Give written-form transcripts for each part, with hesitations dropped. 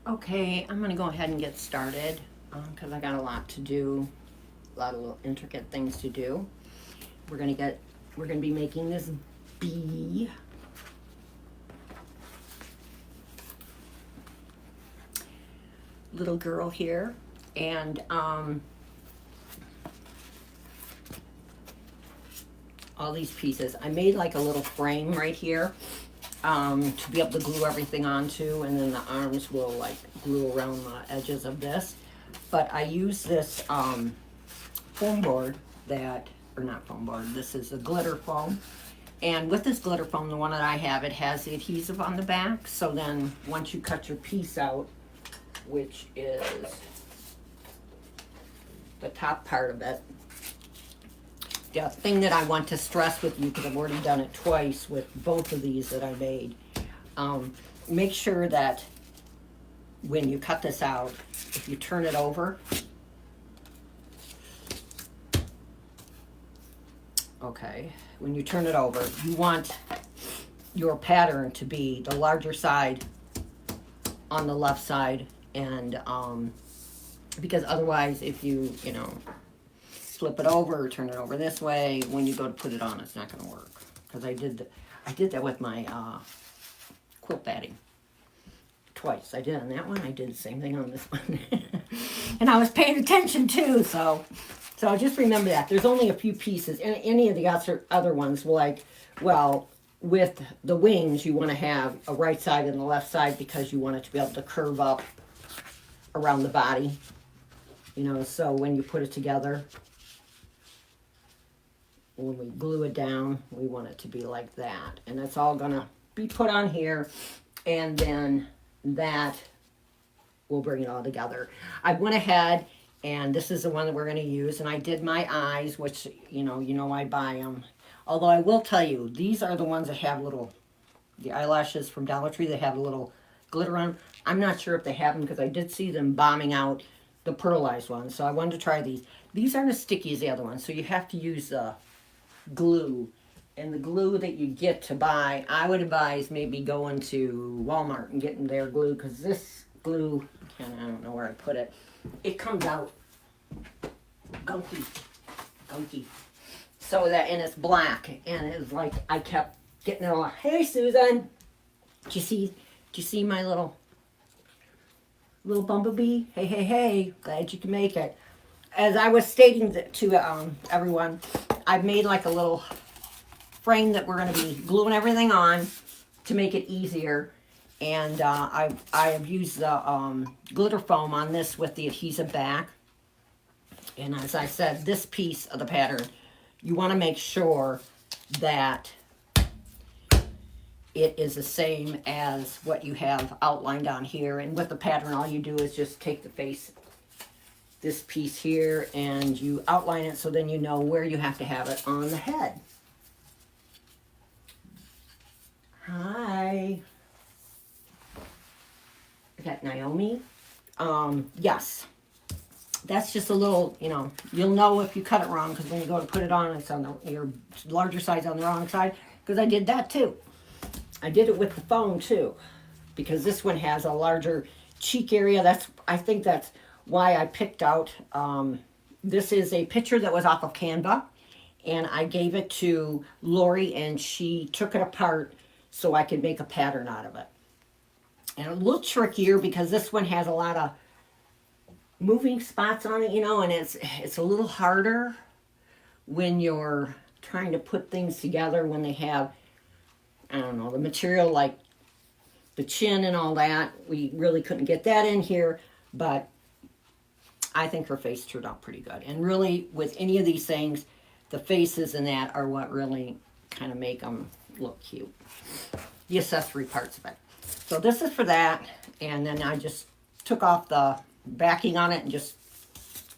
Okay, I'm gonna go ahead and get started because I got a lot to do, a lot of little intricate things to do. We're gonna get, we're gonna be making this bee. Little girl here, and all these pieces. I made like a little frame right here to be able to glue everything onto, and then the arms will like glue around the edges of this. But I use this foam board that, or not foam board, this is a glitter foam. And with this glitter foam, the one that I have, it has the adhesive on the back. So then once you cut your piece out, which is the top part of it, the thing that I want to stress with you, because I've already done it twice with both of these that I made, make sure that when you cut this out, if you turn it over, okay, when you turn it over, you want your pattern to be the larger side on the left side, and because otherwise if you flip it over or turn it over this way, when you go to put it on, it's not going to work. Because I did that with my quilt batting twice. I did on that one, I did the same thing on this one. And I was paying attention too, so just remember that. There's only a few pieces. And any of the other ones, well, with the wings, you want to have a right side and the left side because you want it to be able to curve up around the body. So when you put it together, when we glue it down, we want it to be like that. And that's all going to be put on here. And then that will bring it all together. I went ahead, and this is the one that we're going to use. And I did my eyes, which, I buy them. Although I will tell you, these are the ones that have the eyelashes from Dollar Tree, they have a little glitter on them. I'm not sure if they have them because I did see them bombing out the pearlized ones. So I wanted to try these. These aren't as sticky as the other ones, so you have to use glue. And the glue that you get to buy, I would advise maybe going to Walmart and getting their glue, because this glue, I don't know where I put it, it comes out gunky. So that, and it's black, and it's like I kept getting it all. Hey Susan, do you see my little bumblebee? Hey, glad you can make it. As I was stating to everyone, I've made like a little frame that we're going to be gluing everything on to make it easier. And I have used the glitter foam on this with the adhesive back. And as I said, this piece of the pattern, you want to make sure that it is the same as what you have outlined on here. And with the pattern, all you do is just take the face, this piece here, and you outline it so then you know where you have to have it on the head. Hi. Is that Naomi? Yes. That's just a little, you'll know if you cut it wrong, because when you go to put it on, it's on your larger side's on the wrong side, because I did that too. I did it with the phone too, because this one has a larger cheek area. I think that's why I picked out, this is a picture that was off of Canva, and I gave it to Lori, and she took it apart so I could make a pattern out of it. And a little trickier because this one has a lot of moving spots on it, and it's a little harder when you're trying to put things together when they have, I don't know, the material like the chin and all that. We really couldn't get that in here, but I think her face turned out pretty good. And really, with any of these things, the faces and that are what really kind of make them look cute. The accessory parts of it. So this is for that, and then I just took off the backing on it and just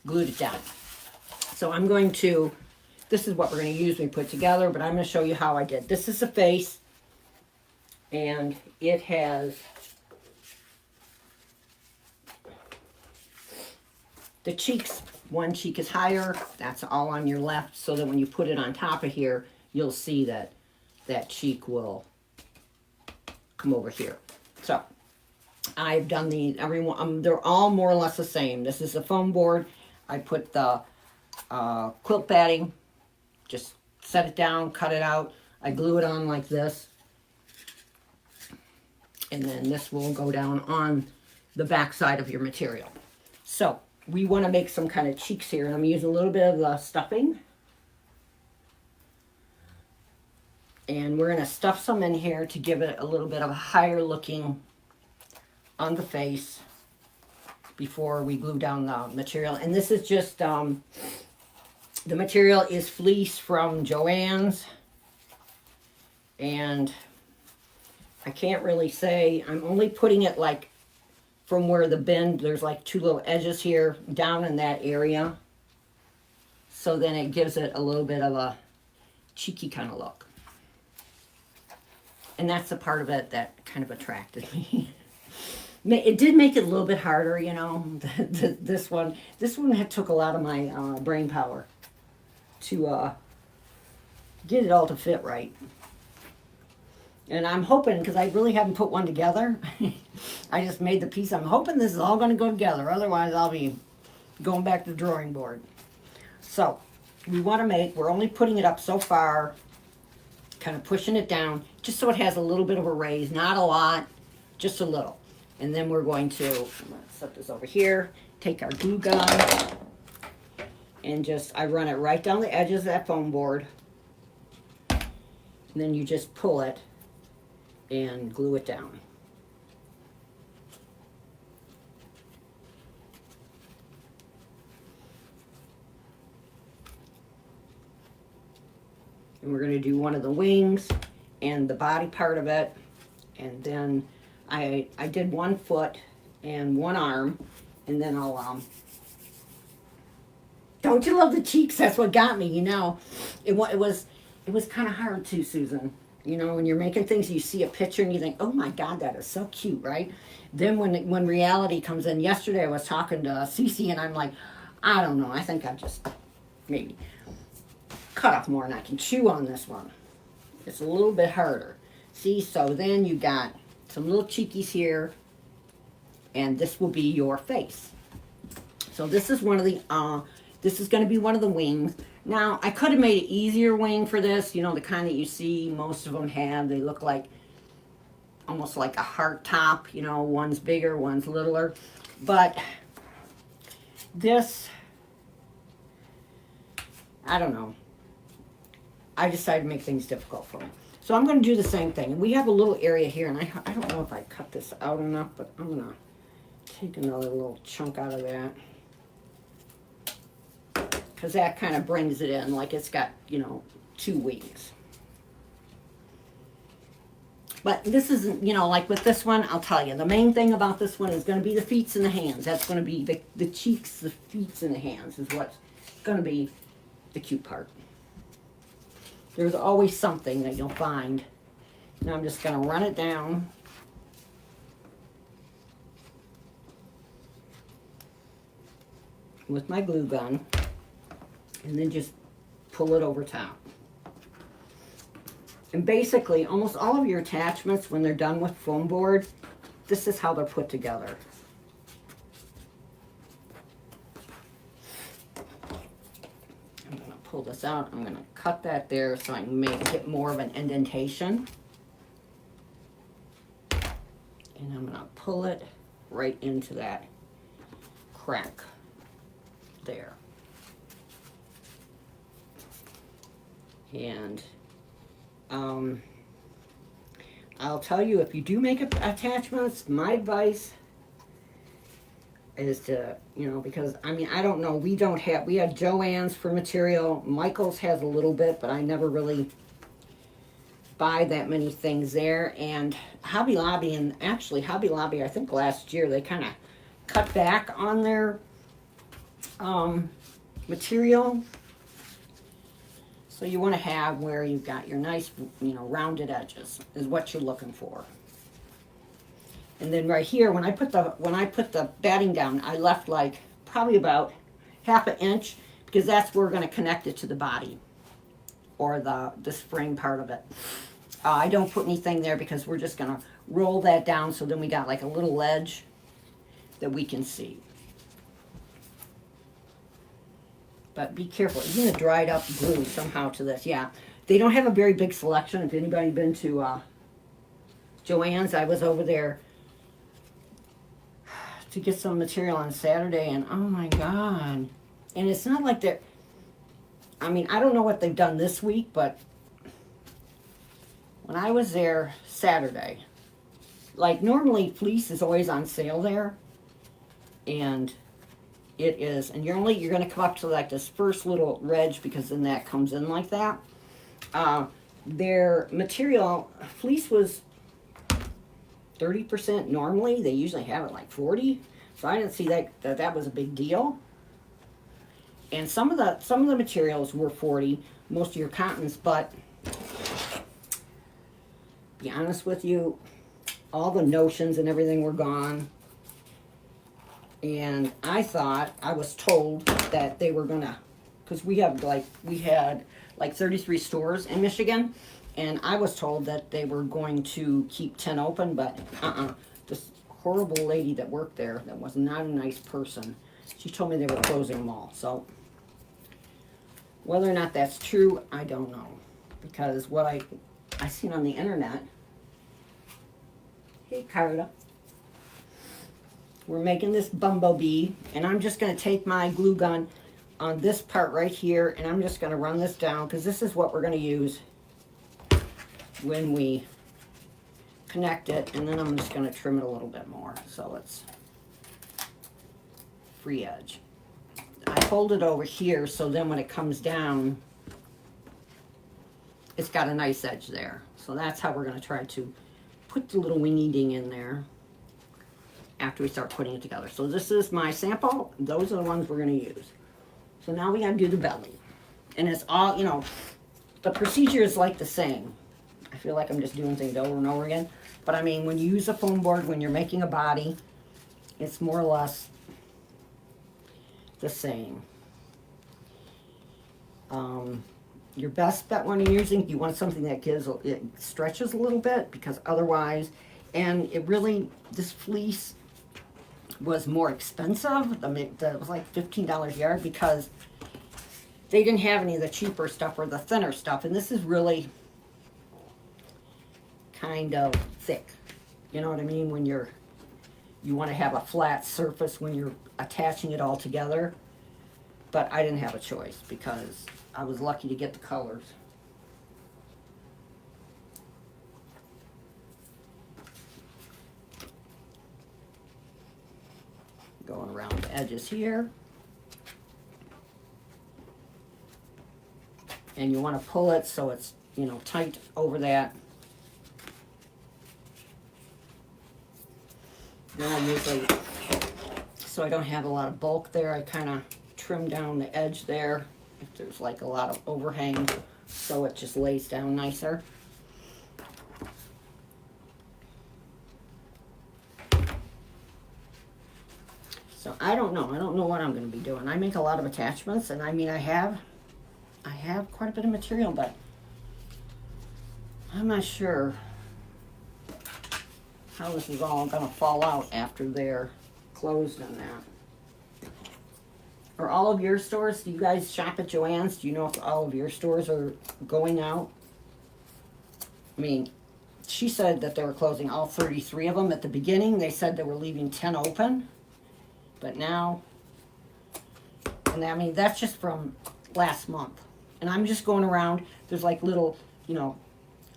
glued it down. So I'm going to, this is what we're going to use when we put it together, but I'm going to show you how I did. This is the face, and it has the cheeks. One cheek is higher, that's all on your left, so that when you put it on top of here, you'll see that that cheek will come over here. So I've done everyone, they're all more or less the same. This is the foam board. I put the quilt batting, just set it down, cut it out. I glue it on like this. And then this will go down on the back side of your material. So we want to make some kind of cheeks here. And I'm using a little bit of the stuffing. And we're going to stuff some in here to give it a little bit of a higher looking on the face before we glue down the material. And this is just, the material is fleece from Joann's. And I can't really say, I'm only putting it like from where the bend, there's like two little edges here down in that area. So then it gives it a little bit of a cheeky kind of look. And that's the part of it that kind of attracted me. It did make it a little bit harder, you know. This one took a lot of my brain power to get it all to fit right. And I'm hoping, because I really haven't put one together, I just made the piece. I'm hoping this is all going to go together. Otherwise, I'll be going back to the drawing board. So, we're only putting it up so far, kind of pushing it down, just so it has a little bit of a raise. Not a lot, just a little. And then we're going to set this over here, take our glue gun, and I run it right down the edges of that foam board. And then you just pull it and glue it down. And we're going to do one of the wings and the body part of it. And then I did 1 foot and 1 arm. And then I'll, don't you love the cheeks? That's what got me, you know. It was kind of hard too, Susan. You know, when you're making things, you see a picture and you think, oh my God, that is so cute, right? Then when reality comes in, yesterday I was talking to Cece and I'm like, I don't know, I think I've just maybe cut off more than I can chew on this one. It's a little bit harder. See, so then you got some little cheekies here, and this will be your face. So this is this is going to be one of the wings. Now, I could have made an easier wing for this, you know, the kind that you see most of them have. They look like, almost like a heart top, you know, one's bigger, one's littler. But this, I don't know. I decided to make things difficult for me. So I'm going to do the same thing. And we have a little area here, and I don't know if I cut this out enough, but I'm going to take another little chunk out of that. Because that kind of brings it in, like it's got, you know, 2 wings. But this isn't, you know, like with this one, I'll tell you, the main thing about this one is going to be the feet and the hands. That's going to be the cheeks, the feet, and the hands is what's going to be the cute part. There's always something that you'll find. Now I'm just going to run it down. With my glue gun. And then just pull it over top. And basically, almost all of your attachments, when they're done with foam board, this is how they're put together. I'm going to pull this out. I'm going to cut that there so I can get more of an indentation. And I'm going to pull it right into that crack there. And I'll tell you, if you do make attachments, my advice is to, you know, because, I mean, I don't know, we had Joann's for material. Michael's has a little bit, but I never really buy that many things there. And Hobby Lobby, I think last year, they kind of cut back on their material. So you want to have where you've got your nice, you know, rounded edges is what you're looking for. And then right here, when I put the batting down, I left like probably about 1/2 inch because that's where we're going to connect it to the body or the spring part of it. I don't put anything there because we're just going to roll that down so then we got like a little ledge that we can see. But be careful, even the dried up glue somehow to this. Yeah, they don't have a very big selection. If anybody been to Joann's, I was over there to get some material on Saturday, and oh my God. And it's not like they're, I mean, I don't know what they've done this week, but when I was there Saturday, like normally fleece is always on sale there, and it is, and you're going to come up to like this first little ridge because then that comes in like that. Their material, fleece was 30% normally. They usually have it like 40. So I didn't see that was a big deal. And some of the materials were 40, most of your cottons, but be honest with you, all the notions and everything were gone. And I was told that they were gonna, because we had like 33 stores in Michigan, and I was told that they were going to keep 10 open, but this horrible lady that worked there that was not a nice person, she told me they were closing them all. So whether or not that's true, I don't know, because what I seen on the internet. Hey Carla, we're making this bumblebee, and I'm just going to take my glue gun on this part right here, and I'm just going to run this down because this is what we're going to use when we connect it, and then I'm just going to trim it a little bit more. So it's free edge. I fold it over here so then when it comes down, it's got a nice edge there. So that's how we're going to try to put the little wingy ding in there after we start putting it together. So this is my sample. Those are the ones we're going to use. So now we got to do the belly. And it's all, the procedure is like the same. I feel like I'm just doing things over and over again. But I mean, when you use a foam board, when you're making a body, it's more or less the same. Your best bet when you're using, you want something that it stretches a little bit, because otherwise, and it really, this fleece was more expensive. It was like $15 a yard because they didn't have any of the cheaper stuff or the thinner stuff. And this is really kind of thick. You know what I mean? When you want to have a flat surface when you're attaching it all together. But I didn't have a choice because I was lucky to get the colors. Going around the edges here. And you want to pull it so it's, tight over that. Then I usually, so I don't have a lot of bulk there, I kind of trim down the edge there if there's like a lot of overhang, so it just lays down nicer. So I don't know what I'm going to be doing. I make a lot of attachments, and I mean I have quite a bit of material, but I'm not sure how this is all going to fall out after they're closed on that. Are all of your stores, do you guys shop at Joann's? Do you know if all of your stores are going out? I mean, she said that they were closing all 33 of them. At the beginning, they said they were leaving 10 open. But now, and I mean, that's just from last month. And I'm just going around. There's like little,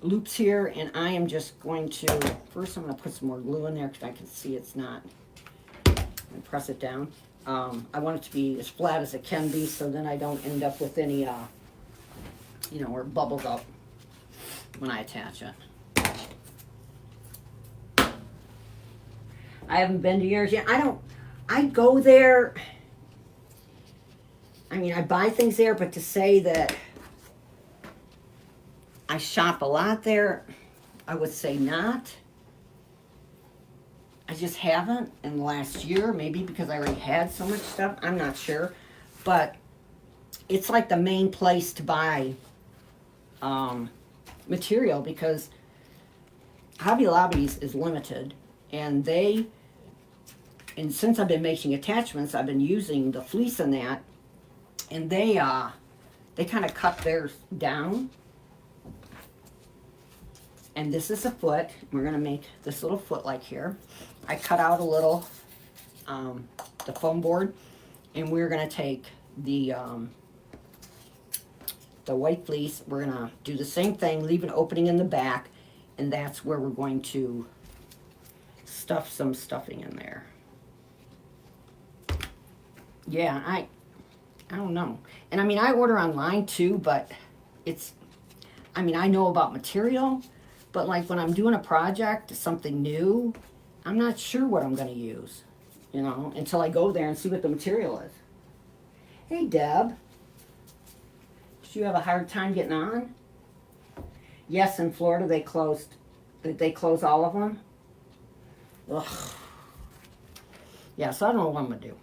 loops here. And I am just going to, first I'm going to put some more glue in there because I can see it's not. And press it down. I want it to be as flat as it can be, so then I don't end up with any, where it bubbles up when I attach it. I haven't been to yours yet. I go there, I mean, I buy things there, but to say that I shop a lot there, I would say not. I just haven't in the last year, maybe because I already had so much stuff. I'm not sure. But it's like the main place to buy material because Hobby Lobby's is limited, and since I've been making attachments, I've been using the fleece in that, and they kind of cut theirs down. And this is a foot. We're gonna make this little foot like here. I cut out a little the foam board, and we're gonna take the white fleece. We're gonna do the same thing, leave an opening in the back, and that's where we're going to stuff some stuffing in there. Yeah, I don't know. And I mean, I order online too, but I know about material, but like when I'm doing a project, something new, I'm not sure what I'm gonna use, until I go there and see what the material is. Hey, Deb. Did you have a hard time getting on? Yes, in Florida they closed. Did they close all of them? Ugh. Yeah, so I don't know what I'm going to do.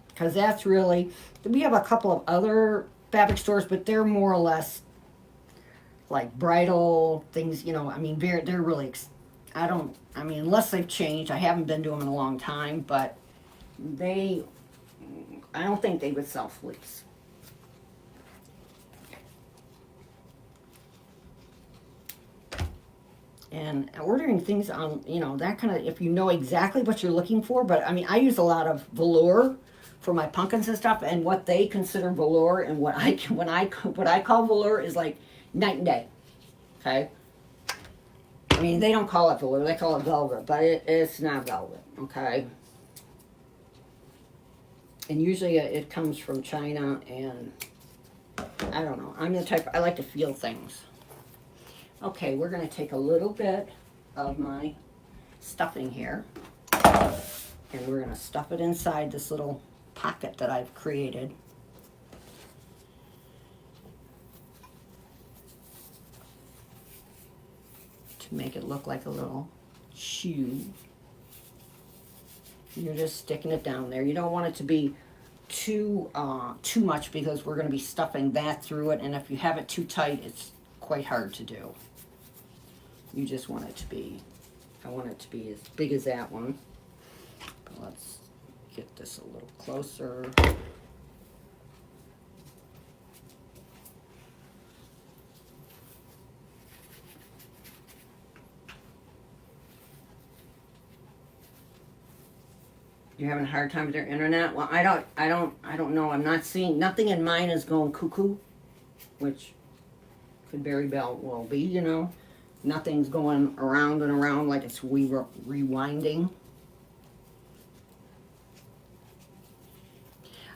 Because that's really, we have a couple of other fabric stores, but they're more or less like bridal things, they're really, unless they've changed, I haven't been to them in a long time, but I don't think they would sell fleece. And ordering things on, that kind of, if you know exactly what you're looking for, but I use a lot of velour for my pumpkins and stuff, and what they consider velour and what I call velour is like night and day. Okay? They don't call it velour, they call it velvet, but it's not velvet, okay? And usually it comes from China, and I don't know. I'm the type, I like to feel things. Okay, we're going to take a little bit of my stuffing here, and we're going to stuff it inside this little pocket that I've created. To make it look like a little shoe. You're just sticking it down there. You don't want it to be too much, because we're going to be stuffing that through it, and if you have it too tight, it's quite hard to do. You just want it to be, I want it to be as big as that one. But let's get this a little closer. You're having a hard time with your internet? Well, I don't know. I'm not seeing, nothing in mine is going cuckoo, which could very well be, Nothing's going around and around like it's rewinding.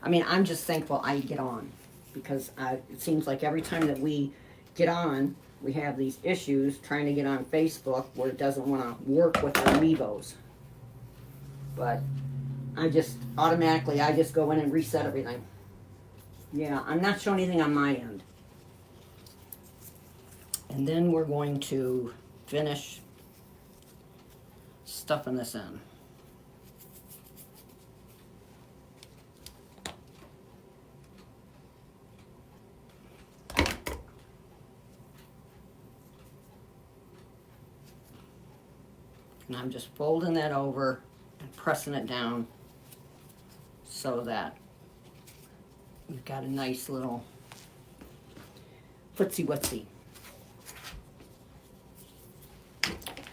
I'm just thankful I get on, because it seems like every time that we get on, we have these issues trying to get on Facebook where it doesn't want to work with our Mevos. But I just go in and reset everything. Yeah, I'm not showing anything on my end. And then we're going to finish stuffing this in. And I'm just folding that over and pressing it down so that you've got a nice little footsie-wootsy.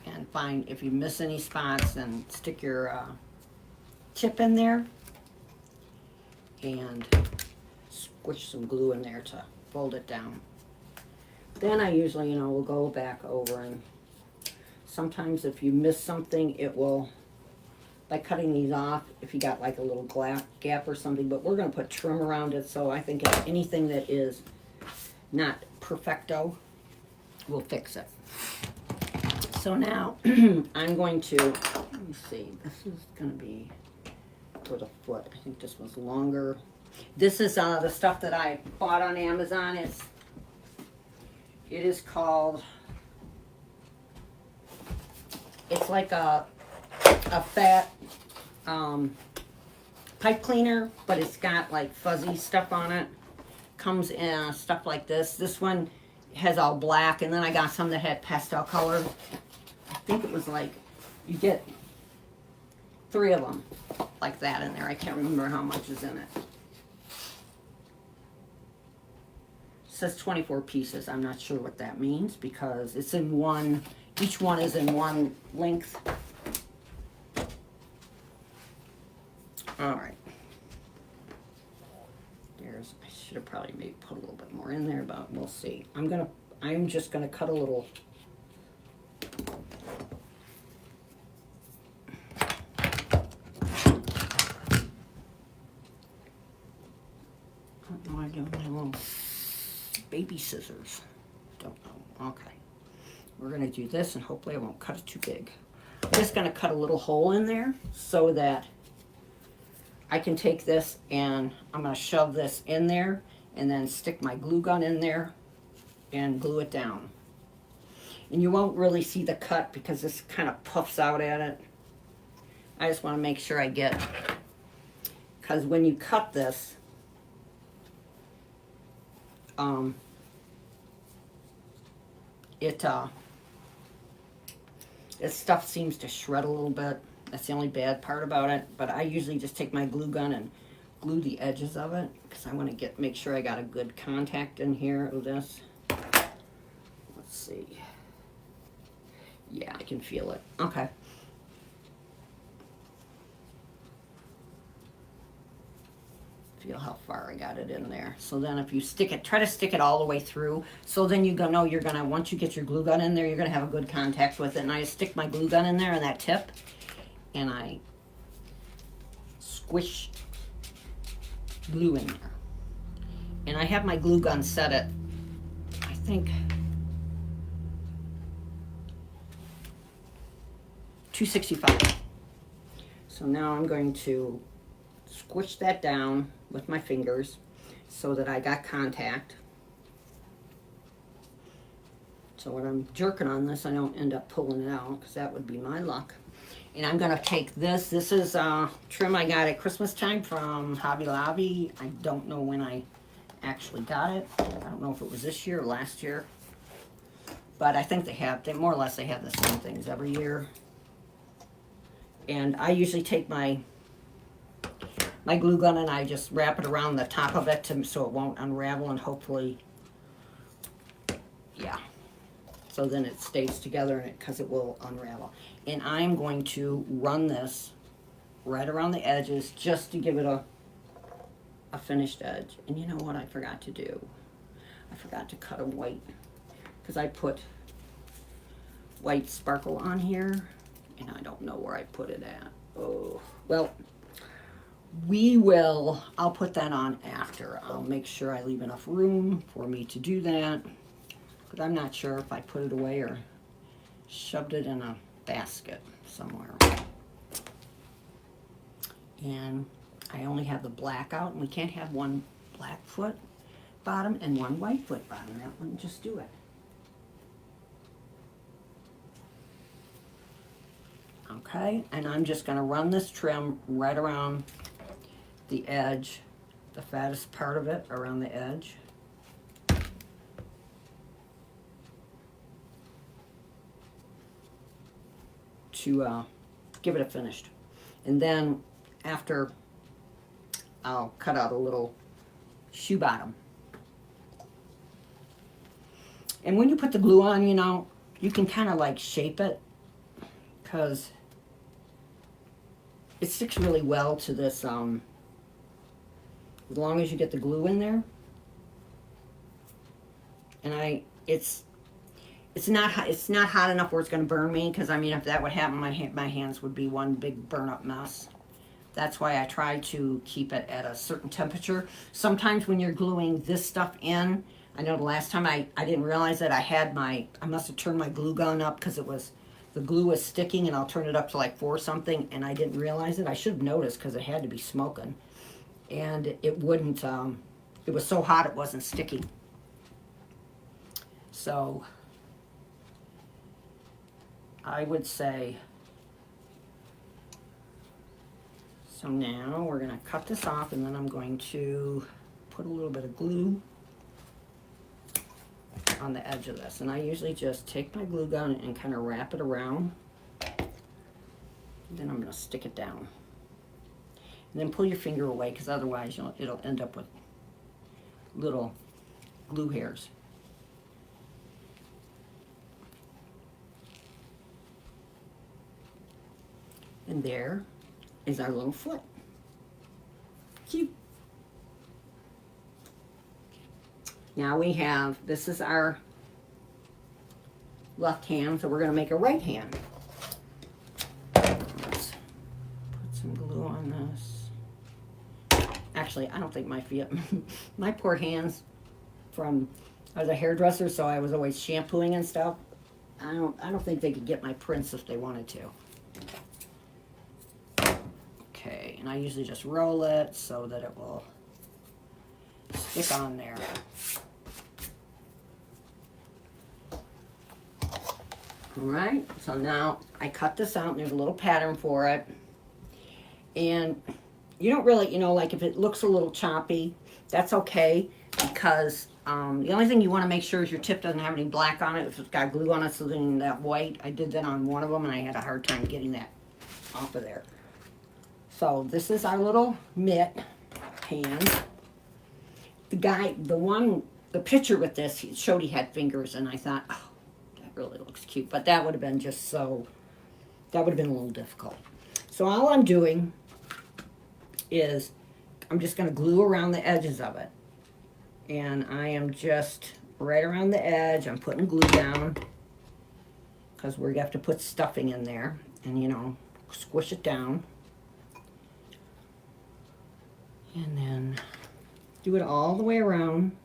And find, if you miss any spots, then stick your tip in there and squish some glue in there to fold it down. Then I usually, will go back over, and sometimes if you miss something, it will, by cutting these off, if you got like a little gap or something, but we're going to put trim around it, so I think if anything that is not perfecto, we'll fix it. So now, I'm going to, let me see, this is going to be for the foot. I think this was longer. This is the stuff that I bought on Amazon. It is called, it's like a fat pipe cleaner, but it's got like fuzzy stuff on it. Comes in stuff like this. This one has all black, and then I got some that had pastel color. I think it was like, you get 3 of them like that in there. I can't remember how much is in it. It says 24 pieces. I'm not sure what that means because it's in one, each one is in one length. All right. I should have probably maybe put a little bit more in there, but we'll see. I'm just gonna cut a little. What do I do? My little baby scissors. Don't know. Okay. We're gonna do this, and hopefully I won't cut it too big. I'm just gonna cut a little hole in there so that I can take this and I'm going to shove this in there and then stick my glue gun in there and glue it down. And you won't really see the cut because this kind of puffs out at it. I just want to make sure I get, because when you cut this, this stuff seems to shred a little bit. That's the only bad part about it. But I usually just take my glue gun and glue the edges of it because I want to make sure I got a good contact in here of this. Let's see. Yeah, I can feel it. Okay. Feel how far I got it in there. So then if you stick it, try to stick it all the way through. So then you know you're going to, once you get your glue gun in there, you're going to have a good contact with it. And I stick my glue gun in there on that tip. And I squish glue in there. And I have my glue gun set at, I think, 265. So now I'm going to squish that down with my fingers so that I got contact. So when I'm jerking on this, I don't end up pulling it out because that would be my luck. And I'm going to take this. This is trim I got at Christmas time from Hobby Lobby. I don't know when I actually got it. I don't know if it was this year or last year. But I think they more or less they have the same things every year. And I usually take my glue gun and I just wrap it around the top of it so it won't unravel, and hopefully, yeah. So then it stays together because it will unravel. And I'm going to run this right around the edges just to give it a finished edge. And you know what I forgot to do? I forgot to cut a white because I put white sparkle on here and I don't know where I put it at. Oh, well, I'll put that on after. I'll make sure I leave enough room for me to do that. But I'm not sure if I put it away or shoved it in a basket somewhere. And I only have the black out, and we can't have one black foot bottom and one white foot bottom. That wouldn't just do it. Okay, and I'm just going to run this trim right around the edge, the fattest part of it around the edge. To give it a finished. And then after, I'll cut out a little shoe bottom. And when you put the glue on, you can kind of like shape it because it sticks really well to this, as long as you get the glue in there. And it's not hot enough where it's going to burn me, because I mean, if that would happen, my hands would be one big burn up mess. That's why I try to keep it at a certain temperature. Sometimes when you're gluing this stuff in, I know the last time I didn't realize that I must have turned my glue gun up because the glue was sticking, and I'll turn it up to like 4 something, and I didn't realize it. I should have noticed because it had to be smoking, and it wouldn't. It was so hot it wasn't sticking. So I would say, so now we're going to cut this off, and then I'm going to put a little bit of glue. on the edge of this. And I usually just take my glue gun and kind of wrap it around. Then I'm going to stick it down. And then pull your finger away, because otherwise it'll end up with little glue hairs. And there is our little foot. Cute. Now we have, this is our left hand, so we're going to make a right hand. Let's put some glue on this. Actually, I don't think my feet, my poor hands from, I was a hairdresser, so I was always shampooing and stuff. I don't think they could get my prints if they wanted to. Okay, and I usually just roll it so that it will stick on there. Alright, so now I cut this out and there's a little pattern for it. And you don't really, you know, like if it looks a little choppy, that's okay, because the only thing you want to make sure is your tip doesn't have any black on it. If it's got glue on it, so then that white, I did that on one of them and I had a hard time getting that off of there. So this is our little mitt hand. The picture with this, he showed he had fingers, and I thought, oh, that really looks cute. But that would have been that would have been a little difficult. So all I'm doing is I'm just going to glue around the edges of it. And I am just right around the edge. I'm putting glue down because we have to put stuffing in there and, you know, squish it down. And then do it all the way around.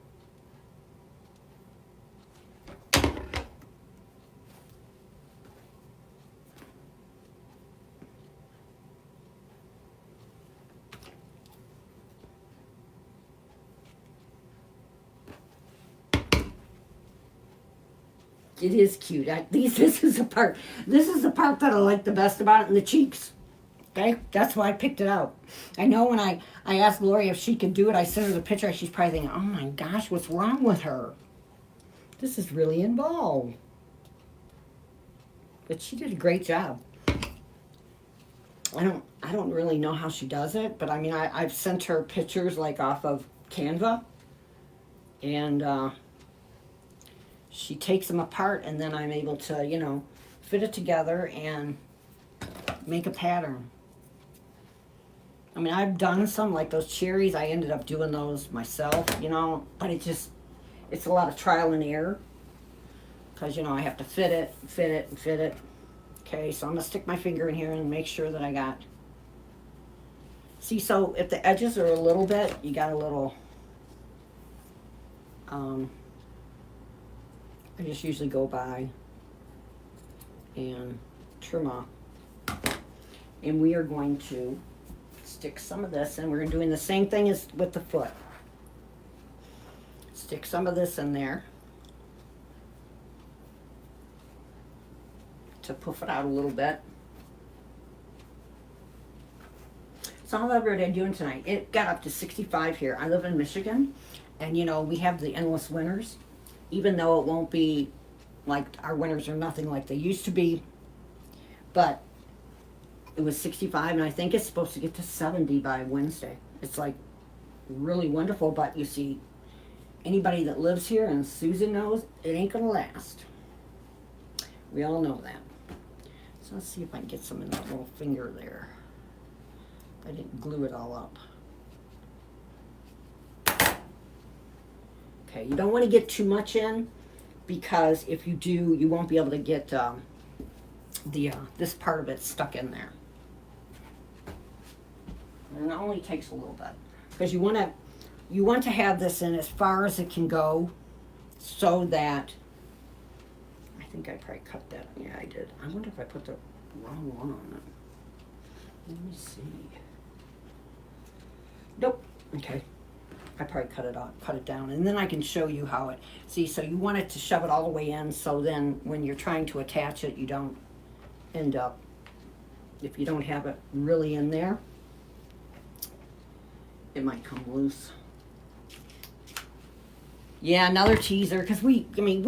It is cute. This is the part that I like the best about it, and the cheeks. Okay, that's why I picked it out. I know when I asked Lori if she could do it, I sent her the picture. She's probably thinking, "Oh my gosh, what's wrong with her? This is really involved." But she did a great job. I don't really know how she does it, but I mean, I've sent her pictures like off of Canva, and she takes them apart, and then I'm able to, you know, fit it together and make a pattern. I mean, I've done some, like those cherries. I ended up doing those myself, you know, but it's a lot of trial and error because, you know, I have to fit it, and fit it. Okay, so I'm going to stick my finger in here and make sure that I got... See, so if the edges are a little bit, you got a little... I just usually go by and trim off. And we are going to stick some of this, and we're doing the same thing as with the foot. Stick some of this in there to puff it out a little bit. So how are they doing tonight? It got up to 65 here. I live in Michigan, and you know, we have the endless winters, even though it won't be like our winters are nothing like they used to be. But it was 65, and I think it's supposed to get to 70 by Wednesday. It's like really wonderful, but you see, anybody that lives here, and Susan knows, it ain't gonna last. We all know that. So let's see if I can get some in that little finger there. I didn't glue it all up. Okay, you don't want to get too much in, because if you do, you won't be able to get this part of it stuck in there. And it only takes a little bit, because you want to have this in as far as it can go, so that I think I probably cut that. Yeah, I did. I wonder if I put the wrong one on it. Let me see. Nope. Okay. I probably cut it down, and then I can show you how it. See, so you want it to shove it all the way in, so then when you're trying to attach it, you don't end up, if you don't have it really in there, it might come loose. Yeah, another teaser because we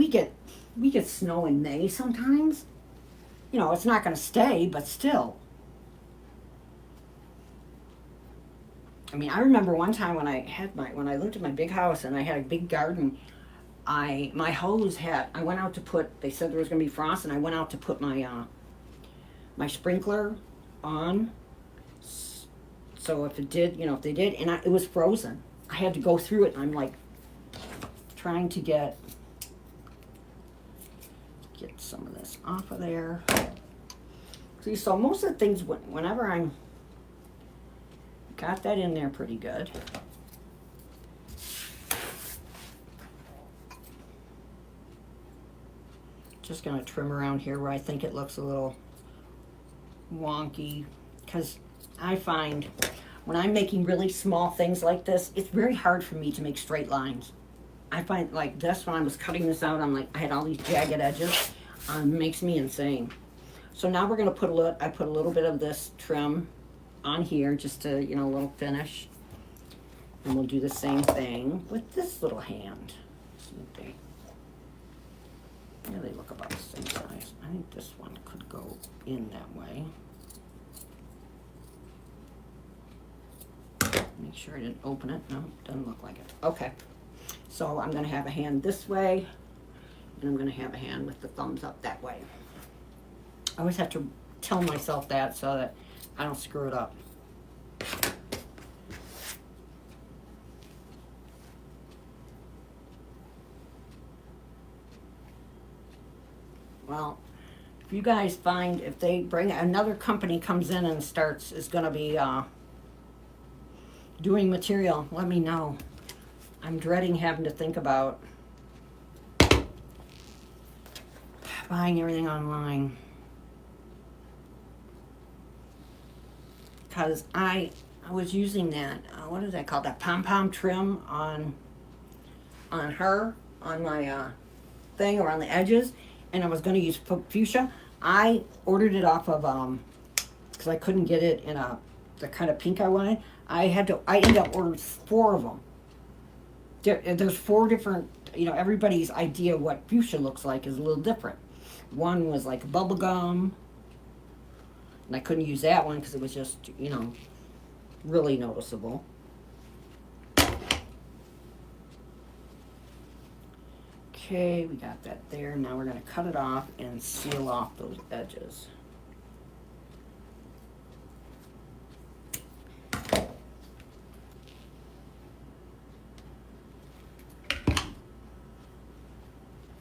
get snow in May sometimes. You know, it's not going to stay, but still. I mean, I remember one time when I lived in my big house and I had a big garden. My hose had I went out to put. They said there was going to be frost, and I went out to put my sprinkler on. So if it did, if they did, and it was frozen. I had to go through it, and I'm like trying to get some of this off of there. See, so most of the things, whenever I'm got that in there pretty good. Just gonna trim around here where I think it looks a little wonky, because I find when I'm making really small things like this, it's very hard for me to make straight lines. I find like this, when I was cutting this out, I had all these jagged edges. Makes me insane. So now we're gonna I put a little bit of this trim on here just to, a little finish. And we'll do the same thing with this little hand. Yeah, they look about the same size. I think this one could go in that way. Make sure I didn't open it. No, doesn't look like it. Okay. So I'm going to have a hand this way, and I'm going to have a hand with the thumbs up that way. I always have to tell myself that so that I don't screw it up. Well, if you guys find, if they bring another company comes in and is going to be doing material, let me know. I'm dreading having to think about buying everything online. Because I was using that, what is that called? That pom-pom trim on my thing around the edges. And I was going to use fuchsia. I ordered it off of, because I couldn't get it in the kind of pink I wanted. I ended up ordering 4 of them. There's 4 different, everybody's idea of what fuchsia looks like is a little different. One was like bubble gum. And I couldn't use that one because it was just, really noticeable. Okay, we got that there. Now we're going to cut it off and seal off those edges.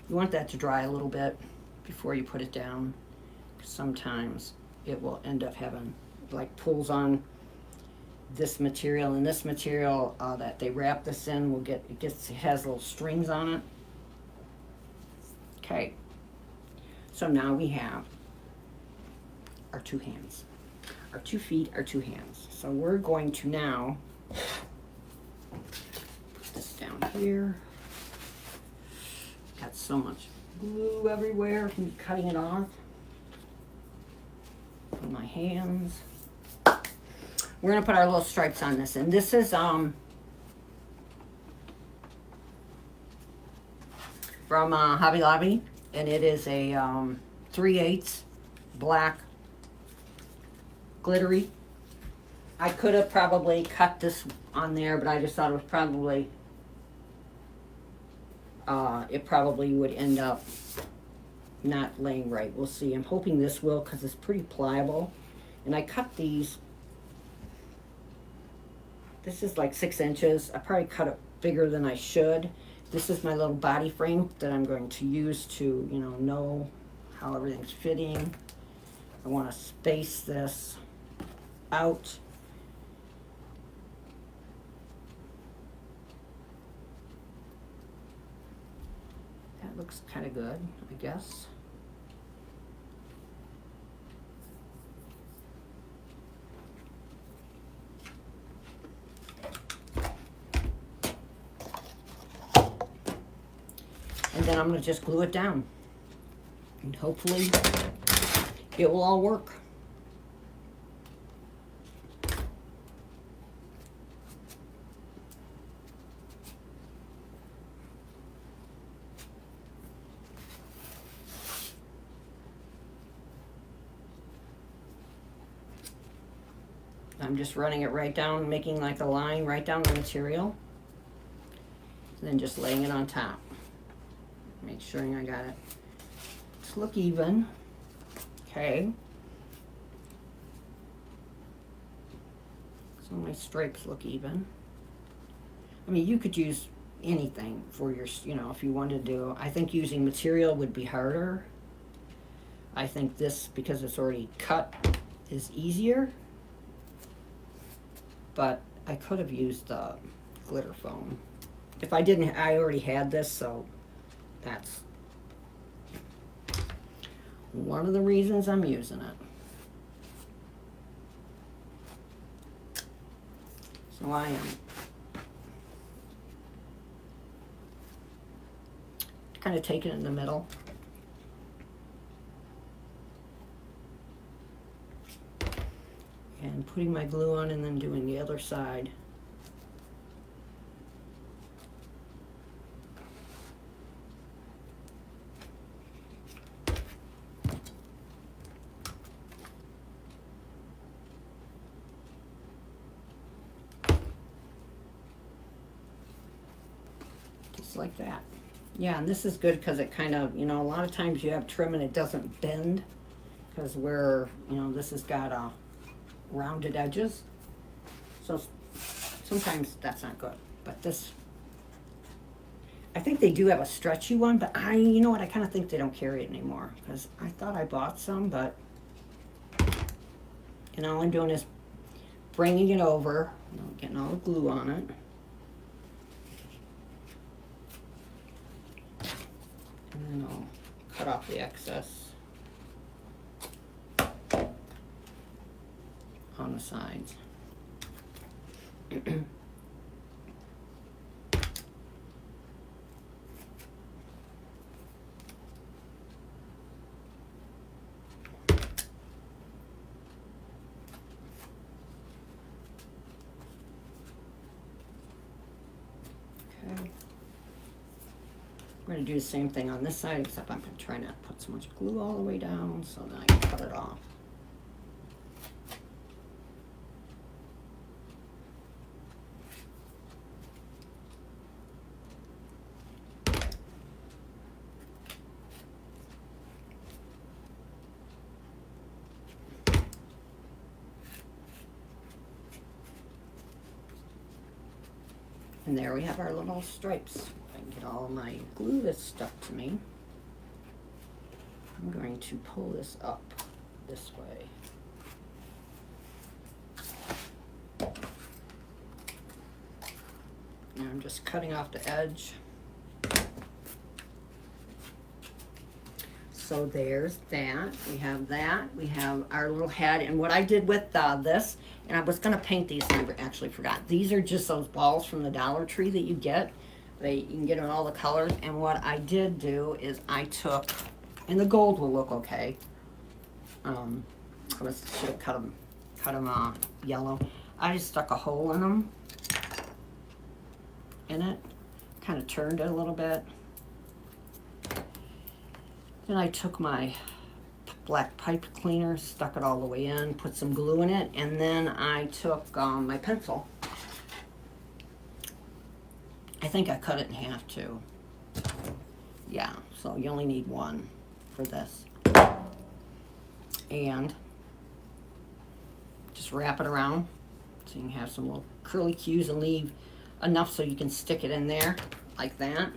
You want that to dry a little bit before you put it down. Sometimes it will end up having like pulls on this material, and this material that they wrap this in it has little strings on it. Okay, so now we have our 2 hands, our 2 feet, our 2 hands. So we're going to now put this down here. Got so much glue everywhere from cutting it off on my hands. We're gonna put our little stripes on this, and this is from Hobby Lobby, and it is a 3/8 black glittery. I could have probably cut this on there, but I just thought it was probably it probably would end up not laying right. We'll see. I'm hoping this will, because it's pretty pliable. And I cut these. This is like 6 inches. I probably cut it bigger than I should. This is my little body frame that I'm going to use to, know how everything's fitting. I want to space this out. That looks kind of good, I guess. And then I'm going to just glue it down. And hopefully it will all work. I'm just running it right down, making like a line right down the material. And then just laying it on top. Make sure I got it. Just look even. Okay. So my stripes look even. I mean, you could use anything for your, you know, if you wanted to do. I think using material would be harder. I think this, because it's already cut, is easier. But I could have used the glitter foam. If I didn't, I already had this, so that's one of the reasons I'm using it. So I am kind of taking it in the middle. And putting my glue on and then doing the other side. Just like that. Yeah, and this is good because it kind of, you know, a lot of times you have trim and it doesn't bend because we're, you know, this has got rounded edges. So sometimes that's not good. But this, I think they do have a stretchy one, but you know what, I kind of think they don't carry it anymore because I thought I bought some, but, and all I'm doing is bringing it over, you know, getting all the glue on it. And then I'll cut off the excess on the sides. We're going to do the same thing on this side, except I'm going to try not to put so much glue all the way down so that I can cut it off. And there we have our little stripes. I can get all my glue that's stuck to me. I'm going to pull this up this way. And I'm just cutting off the edge. So there's that. We have that. We have our little head. And what I did with this, and I was going to paint these, and I actually forgot. These are just those balls from the Dollar Tree that you get. You can get them in all the colors. And what I did do is I took, and the gold will look okay. I should have cut them yellow. I just stuck a hole in them. In it. Kind of turned it a little bit. Then I took my black pipe cleaner, stuck it all the way in, put some glue in it, and then I took my pencil. I think I cut it in half too. Yeah, so you only need one for this. And just wrap it around so you can have some little curly cues and leave enough so you can stick it in there like that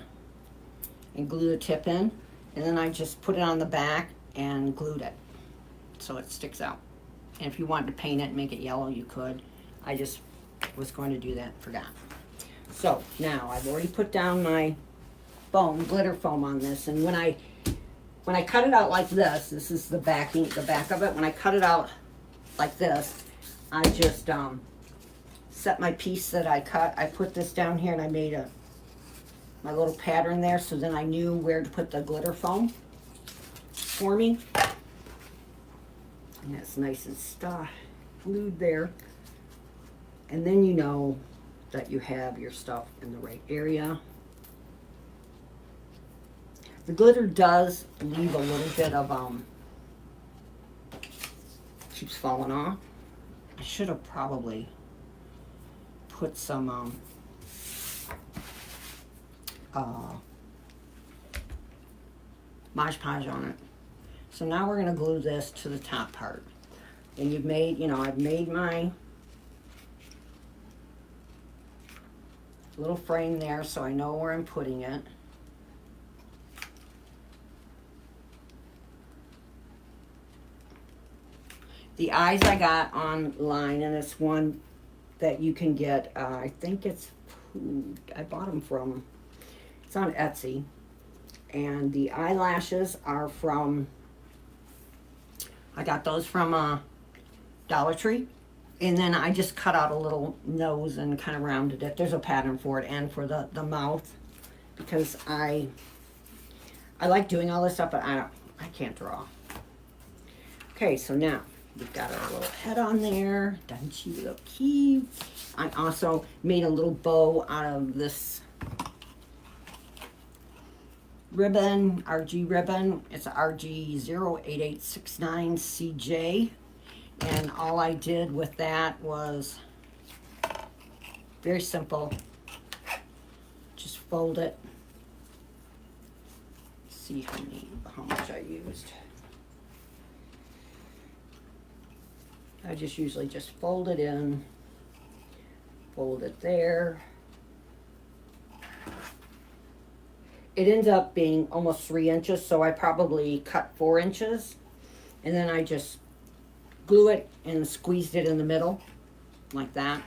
and glue the tip in. And then I just put it on the back and glued it so it sticks out. And if you wanted to paint it and make it yellow, you could. I just was going to do that, forgot. So now I've already put down my foam, glitter foam on this, and when I cut it out like this is the back of it. When I cut it out like this, I just set my piece that I cut. I put this down here and I made my little pattern there, so then I knew where to put the glitter foam for me. And that's nice and glued there. And then you know that you have your stuff in the right area. The glitter does leave a little bit of keeps falling off. I should have probably put some Mod Podge on it. So now we're going to glue this to the top part. And you've made, you know, I've made my little frame there so I know where I'm putting it. The eyes I got online, and it's one that you can get, I think it's, I bought them from, it's on Etsy. And the eyelashes are from, I got those from Dollar Tree. And then I just cut out a little nose and kind of rounded it. There's a pattern for it and for the mouth, because I like doing all this stuff, but I can't draw. Okay, so now we've got our little head on there. Doesn't she look cute? I also made a little bow out of this ribbon, RG ribbon. It's RG08869CJ. And all I did with that was very simple. Just fold it. See how much I used. I just usually just fold it in, fold it there. It ends up being almost 3 inches, so I probably cut 4 inches. And then I just glue it and squeezed it in the middle, like that.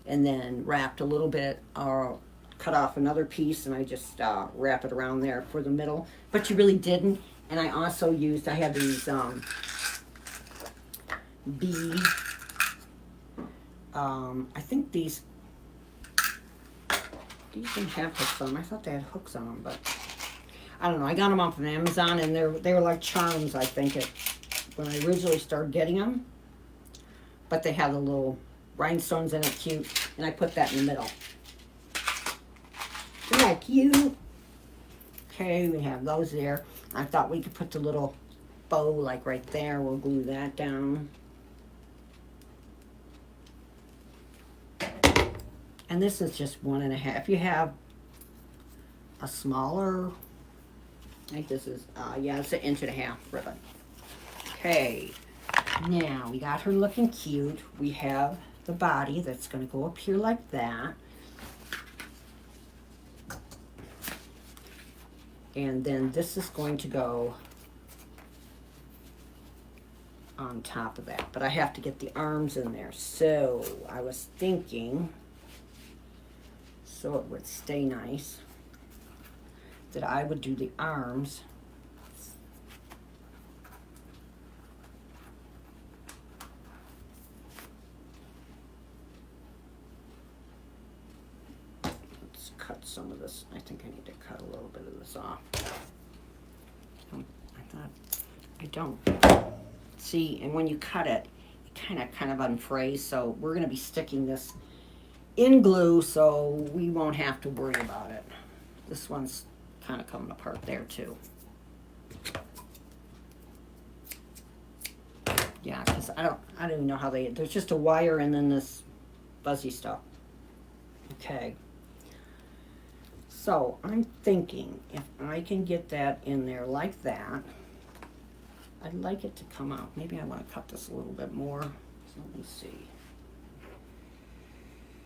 And then wrapped a little bit, or cut off another piece, and I just wrap it around there for the middle. But you really didn't. And I also used, I had these beads. I think these didn't have hooks on them. I thought they had hooks on them, but I don't know. I got them off of Amazon, and they were like charms, I think, when I originally started getting them. But they have the little rhinestones in it, cute, and I put that in the middle. Isn't that cute? Okay, we have those there. I thought we could put the little bow like right there. We'll glue that down. And this is just 1.5. If you have a smaller, I think this is, yeah, it's 1.5 inch ribbon. Okay, now we got her looking cute. We have the body that's going to go up here like that. And then this is going to go on top of that. But I have to get the arms in there. So I was thinking, so it would stay nice, that I would do the arms cut some of this. I think I need to cut a little bit of this off. I don't. See, and when you cut it, it kind of unfrays, so we're going to be sticking this in glue, so we won't have to worry about it. This one's kind of coming apart there, too. Yeah, because I don't even know how there's just a wire and then this fuzzy stuff. Okay. So I'm thinking if I can get that in there like that, I'd like it to come out. Maybe I want to cut this a little bit more. So let me see.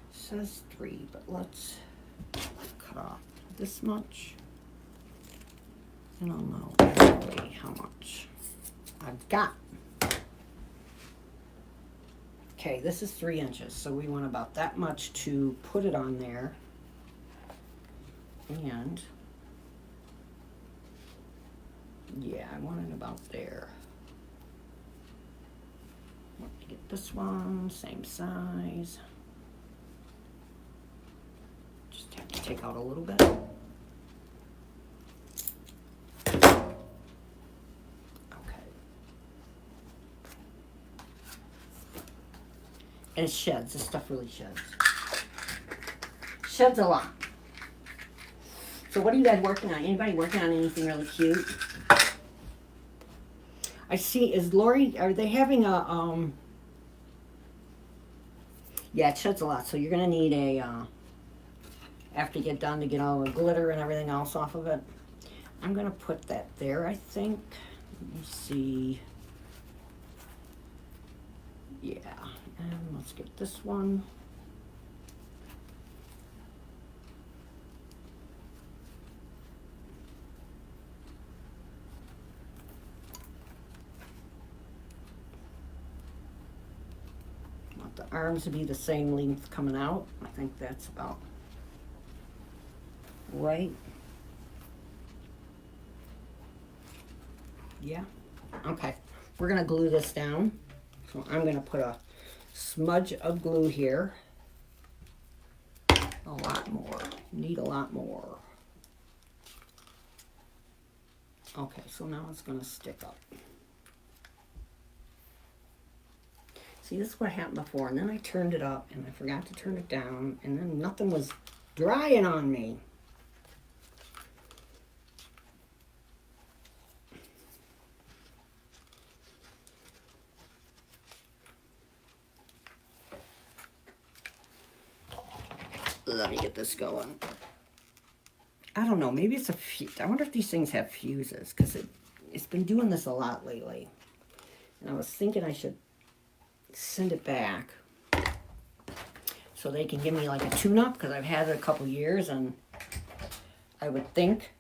It says 3, but let's cut off this much. I don't know exactly how much I've got. Okay, this is 3 inches, so we want about that much to put it on there. And yeah, I want it about there. Want to get this one, same size. Just have to take out a little bit. Okay. And it sheds. This stuff really sheds. Sheds a lot. So what are you guys working on? Anybody working on anything really cute? I see, is Lori, are they having a Yeah, it sheds a lot. So you're gonna need a, after you get done to get all the glitter and everything else off of it. I'm gonna put that there, I think. Let me see. Yeah, and let's get this one. Want the arms to be the same length coming out. I think that's about right. Yeah. Okay. We're gonna glue this down. So I'm gonna put a smudge of glue here. A lot more. Need a lot more. Okay, so now it's gonna stick up. See, this is what happened before, and then I turned it up, and I forgot to turn it down, and then nothing was drying on me. Let me get this going. I don't know, maybe it's a fuse. I wonder if these things have fuses, because it's been doing this a lot lately. And I was thinking I should send it back so they can give me like a tune-up, because I've had it a couple years, and I would think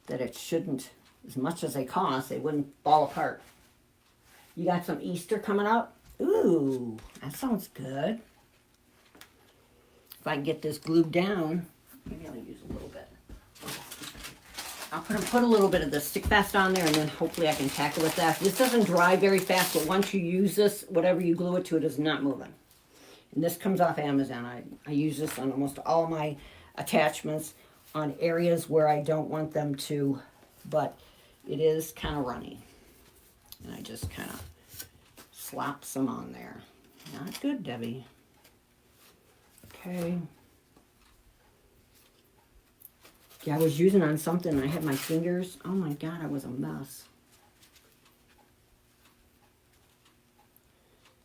that it shouldn't, as much as they cost, they wouldn't fall apart. You got some Easter coming up? Ooh, that sounds good. If I can get this glued down, maybe I'll use a little bit. I'll put a little bit of the stick fast on there, and then hopefully I can tackle with that. This doesn't dry very fast, but once you use this, whatever you glue it to, it is not moving. And this comes off Amazon. I use this on almost all my attachments on areas where I don't want them to, but it is kind of runny. And I just kind of slop some on there. Not good, Debbie. Okay. Yeah, I was using on something and I had my fingers. Oh my God, I was a mess.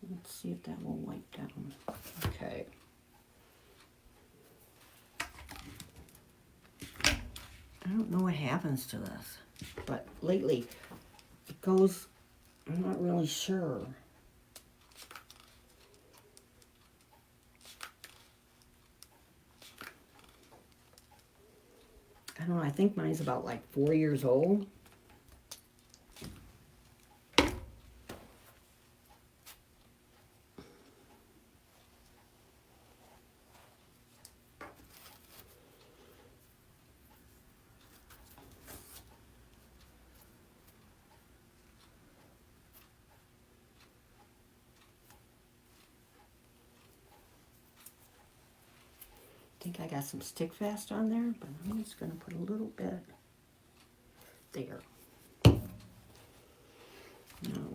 Let's see if that will wipe down. Okay. I don't know what happens to this, but lately it goes, I'm not really sure. I don't know, I think mine's about like 4 years old. I think I got some stick fast on there, but I'm just going to put a little bit there. Now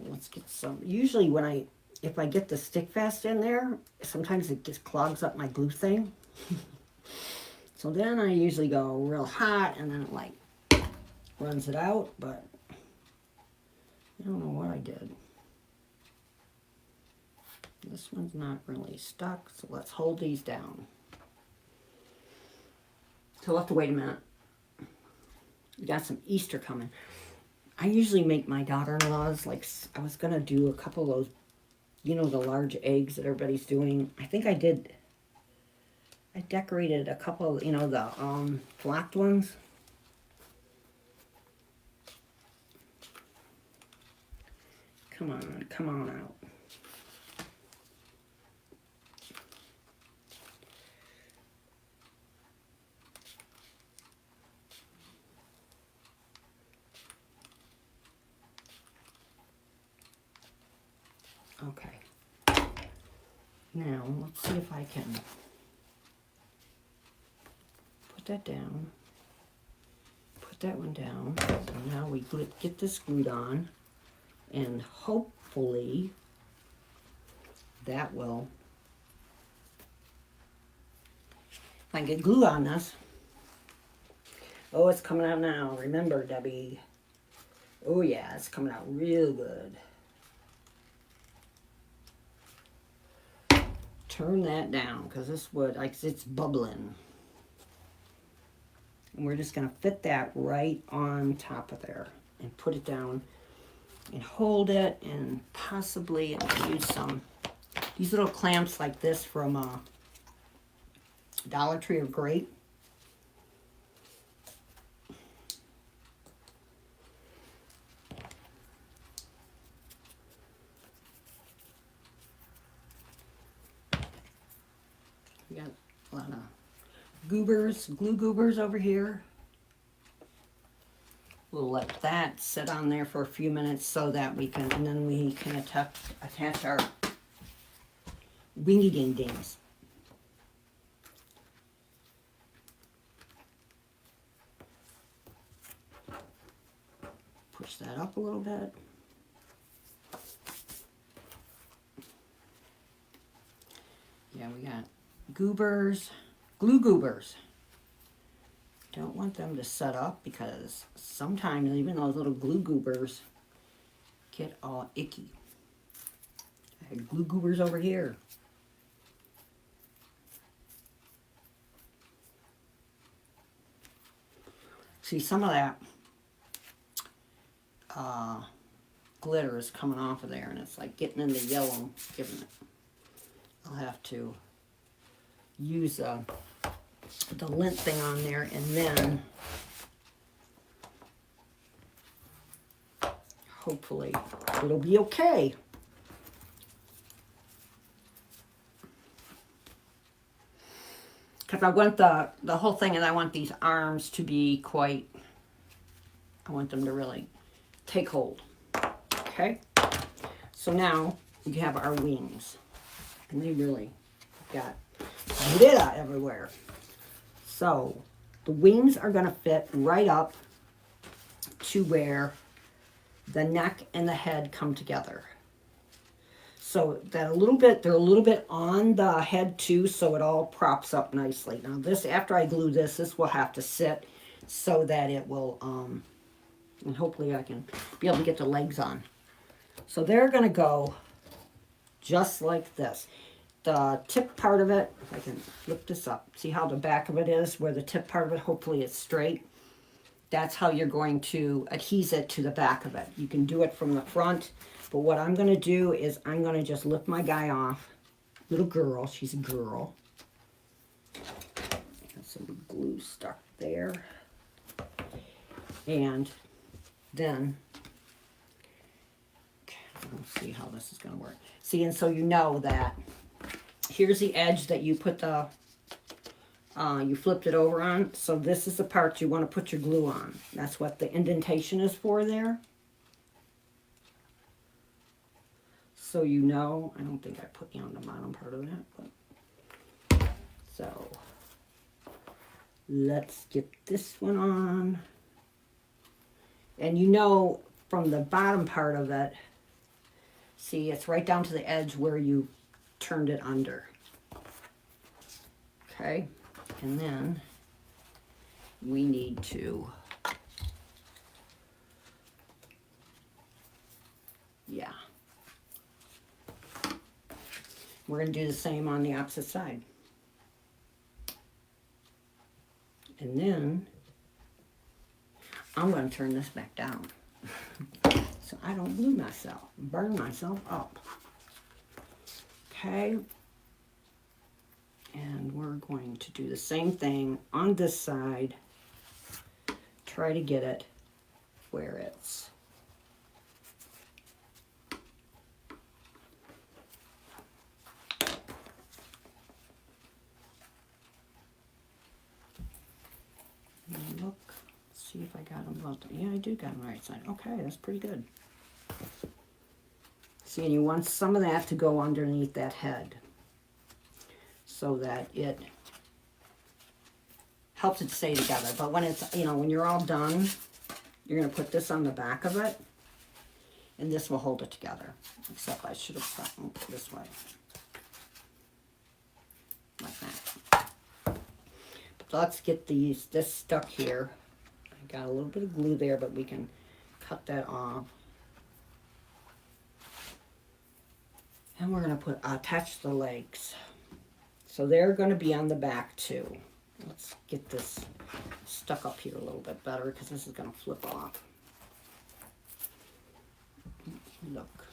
let's get some. Usually if I get the stick fast in there, sometimes it just clogs up my glue thing. So then I usually go real hot and then it like runs it out, but I don't know what I did. This one's not really stuck, so let's hold these down. So we'll have to wait a minute. We got some Easter coming. I usually make my daughter-in-laws, like, I was going to do a couple of those, you know, the large eggs that everybody's doing. I think I did. I decorated a couple, you know, the flocked ones. Come on out. Okay. Now, let's see if I can put that down. Put that one down. So now we get this glued on. And hopefully that will, if I can get glue on this. Oh, it's coming out now. Remember, Debbie. Oh yeah, it's coming out real good. turn that down because this wood, like, it's bubbling. And we're just going to fit that right on top of there and put it down and hold it, and possibly I'm going to use some, these little clamps like this from Dollar Tree are great. We got a lot of glue goobers over here. We'll let that sit on there for a few minutes so that we can, and then we can attach our wingy ding dings. Push that up a little bit. Yeah, we got goobers, glue goobers. Don't want them to set up because sometimes even those little glue goobers get all icky. I had glue goobers over here. See, some of that glitter is coming off of there, and it's like getting in the yellow, giving it. I'll have to use the lint thing on there, and then hopefully it'll be okay. Because I want the whole thing, and I want these arms to be quite, I want them to really take hold. Okay? So now we have our wings. And they really got glitter everywhere. So the wings are going to fit right up to where the neck and the head come together. So that they're a little bit on the head too, so it all props up nicely. Now this, after I glue this will have to sit so that it will, and hopefully I can be able to get the legs on. So they're going to go just like this. The tip part of it, if I can flip this up, see how the back of it is, where the tip part of it, hopefully it's straight. That's how you're going to adhese it to the back of it. You can do it from the front, but what I'm going to do is I'm going to just lift my guy off. Little girl, she's a girl. Got some glue stuck there. And then, okay, let's see how this is going to work. See, and so you know that here's the edge that you put the, you flipped it over on. So this is the part you want to put your glue on. That's what the indentation is for there. So you know, I don't think I put you on the bottom part of that, but so let's get this one on. And you know from the bottom part of it, see, it's right down to the edge where you turned it under. Okay, and then we need to, yeah. We're going to do the same on the opposite side. And then I'm going to turn this back down so I don't glue myself, burn myself up. Okay. And we're going to do the same thing on this side. Try to get it where it's look, see if I got them both. Yeah, I do got them right side. Okay, that's pretty good. See, and you want some of that to go underneath that head so that it helps it stay together. But when it's, you know, when you're all done, you're going to put this on the back of it, and this will hold it together. Except I should have put it this way. Like that. But let's get this stuck here. I got a little bit of glue there, but we can cut that off. And we're going to attach the legs. So they're going to be on the back too. Let's get this stuck up here a little bit better because this is going to flip off. Look.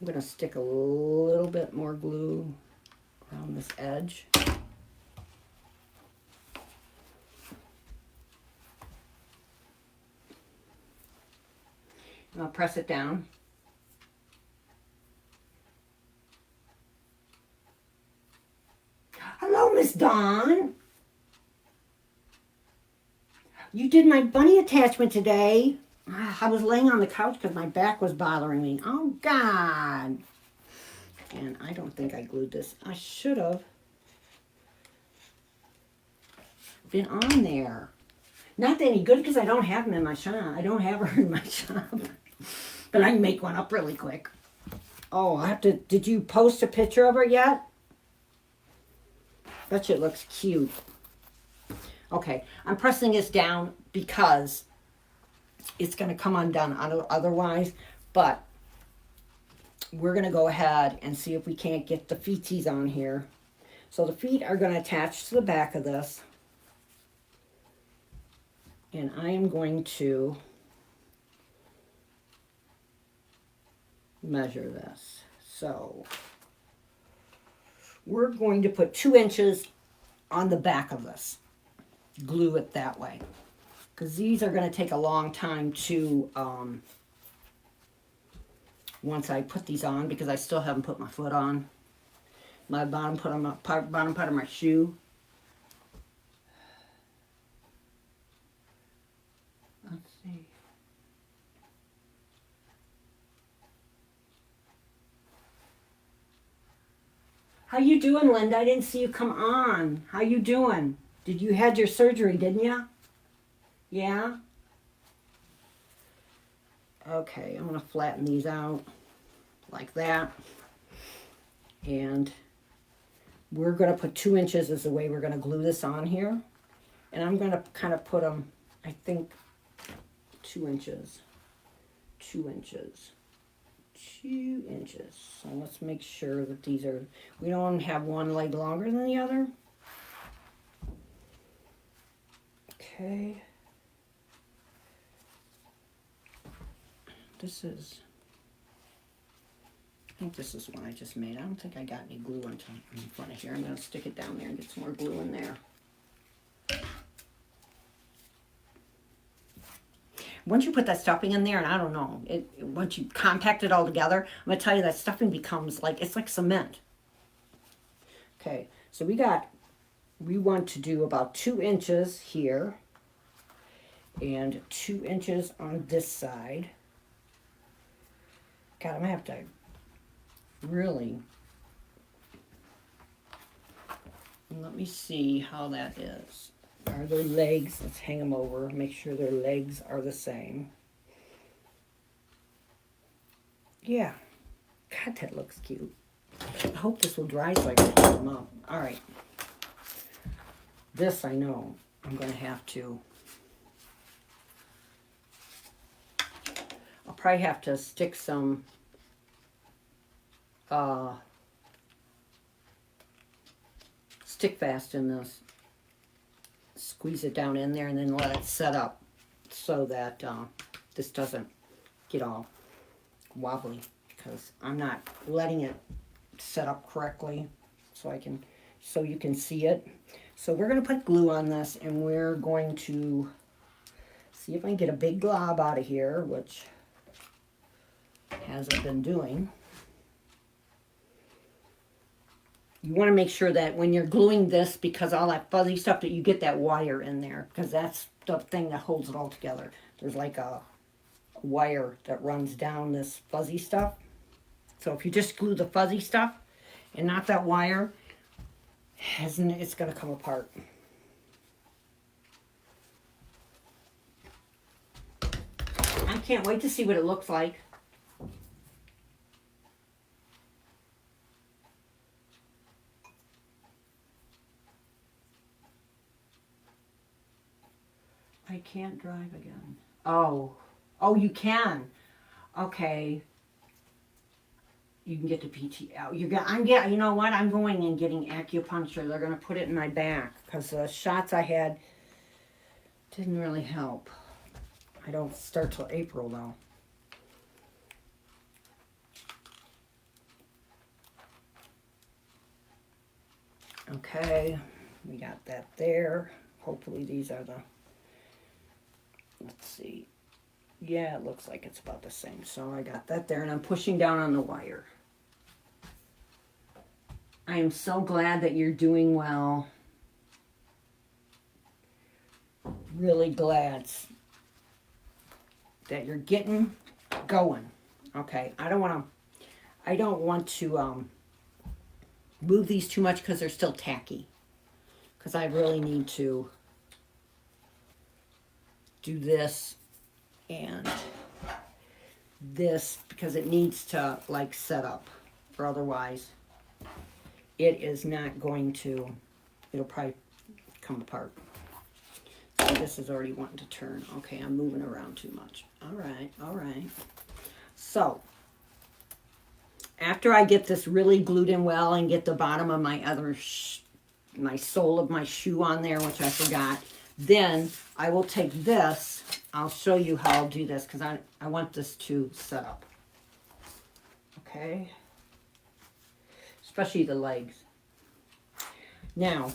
I'm going to stick a little bit more glue around this edge. And I'll press it down. Hello, Miss Dawn. You did my bunny attachment today. I was laying on the couch because my back was bothering me. Oh, God. And I don't think I glued this. I should have been on there. Not any good because I don't have them in my shop. I don't have her in my shop. But I can make one up really quick. Oh, I have to. Did you post a picture of her yet? Bet you it looks cute. Okay, I'm pressing this down because it's going to come undone otherwise. But we're going to go ahead and see if we can't get the feeties on here. So the feet are going to attach to the back of this. And I am going to measure this. So we're going to put 2 inches on the back of this. Glue it that way. Because these are going to take a long time to, once I put these on, because I still haven't put my foot on. My bottom part of my shoe. Let's see. How you doing, Linda? I didn't see you come on. How you doing? Did you had your surgery, didn't you? Yeah? Okay, I'm going to flatten these out like that. And we're going to put 2 inches as the way we're going to glue this on here. And I'm going to kind of put them, I think, 2 inches. 2 inches. 2 inches. So let's make sure that these are, we don't have one leg longer than the other. Okay. This is, I think this is one I just made. I don't think I got any glue in front of here. I'm going to stick it down there and get some more glue in there. Once you put that stuffing in there, and I don't know, once you compact it all together, I'm going to tell you that stuffing becomes like, it's like cement. Okay, so we want to do about 2 inches here, and 2 inches on this side. God, I'm going to have to really, let me see how that is. Are their legs? Let's hang them over. Make sure their legs are the same. Yeah. God, that looks cute. I hope this will dry so I can put them up. All right. This I know I'm going to have to. I'll probably have to stick some stick fast in this. Squeeze it down in there and then let it set up so that this doesn't get all wobbly, because I'm not letting it set up correctly so you can see it. So we're going to put glue on this, and we're going to see if I can get a big glob out of here, which hasn't been doing. You want to make sure that when you're gluing this, because all that fuzzy stuff, that you get that wire in there, because that's the thing that holds it all together. There's like a wire that runs down this fuzzy stuff. So if you just glue the fuzzy stuff and not that wire, it's going to come apart. I can't wait to see what it looks like. I can't drive again. Oh, you can. Okay. you can get the PT out. You know what? I'm going and getting acupuncture. They're gonna put it in my back because the shots I had didn't really help. I don't start till April though. Okay, we got that there. Hopefully these are the, let's see. Yeah, it looks like it's about the same. So I got that there and I'm pushing down on the wire. I am so glad that you're doing well. Really glad that you're getting going. Okay, I don't want to move these too much because they're still tacky. Because I really need to do this and this because it needs to like set up, or otherwise it is not going to, it'll probably come apart. So this is already wanting to turn. Okay, I'm moving around too much. All right. So after I get this really glued in well and get the bottom of my other my sole of my shoe on there, which I forgot, then I will take this. I'll show you how I'll do this because I want this to set up. Okay. Especially the legs. Now,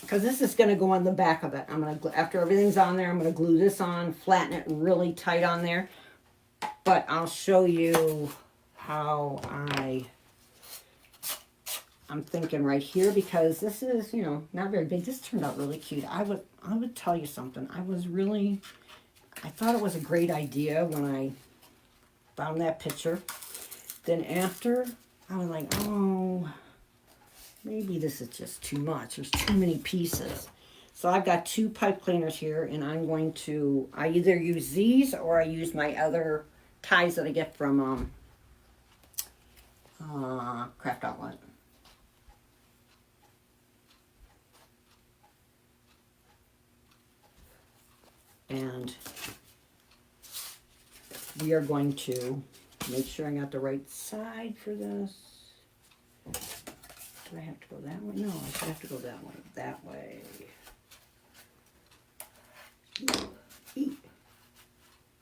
because this is going to go on the back of it, I'm going to, after everything's on there, I'm going to glue this on, flatten it really tight on there. But I'll show you how I'm thinking right here, because this is, you know, not very big. This turned out really cute. I would tell you something. I thought it was a great idea when I found that picture. Then after, I was like, oh, maybe this is just too much. There's too many pieces. So I've got 2 pipe cleaners here, and I'm going to, I either use these or I use my other ties that I get from Craft Outlet. And we are going to make sure I got the right side for this. Do I have to go that way? No, I should have to go that way. That way.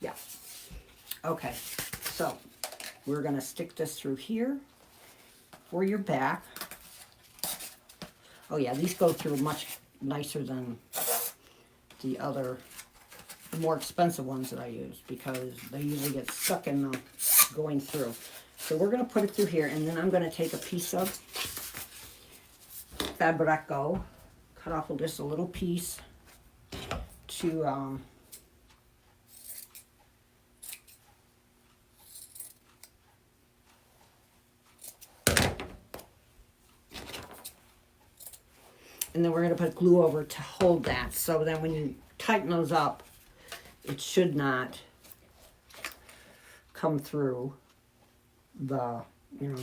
Yeah. Okay, so we're going to stick this through here for your back. Oh yeah, these go through much nicer than the more expensive ones that I use, because they usually get stuck in the going through. So we're going to put it through here, and then I'm going to take a piece of Fabrico, cut off just a little piece to and then we're going to put glue over to hold that, so then when you tighten those up, it should not come through the, you know,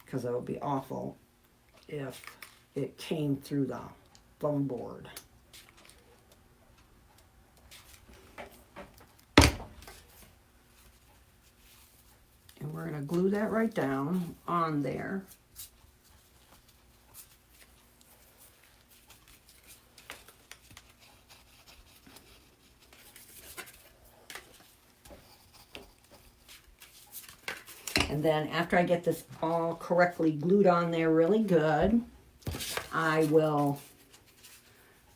because it would be awful if it came through the foam board. And we're going to glue that right down on there. And then after I get this all correctly glued on there really good, I will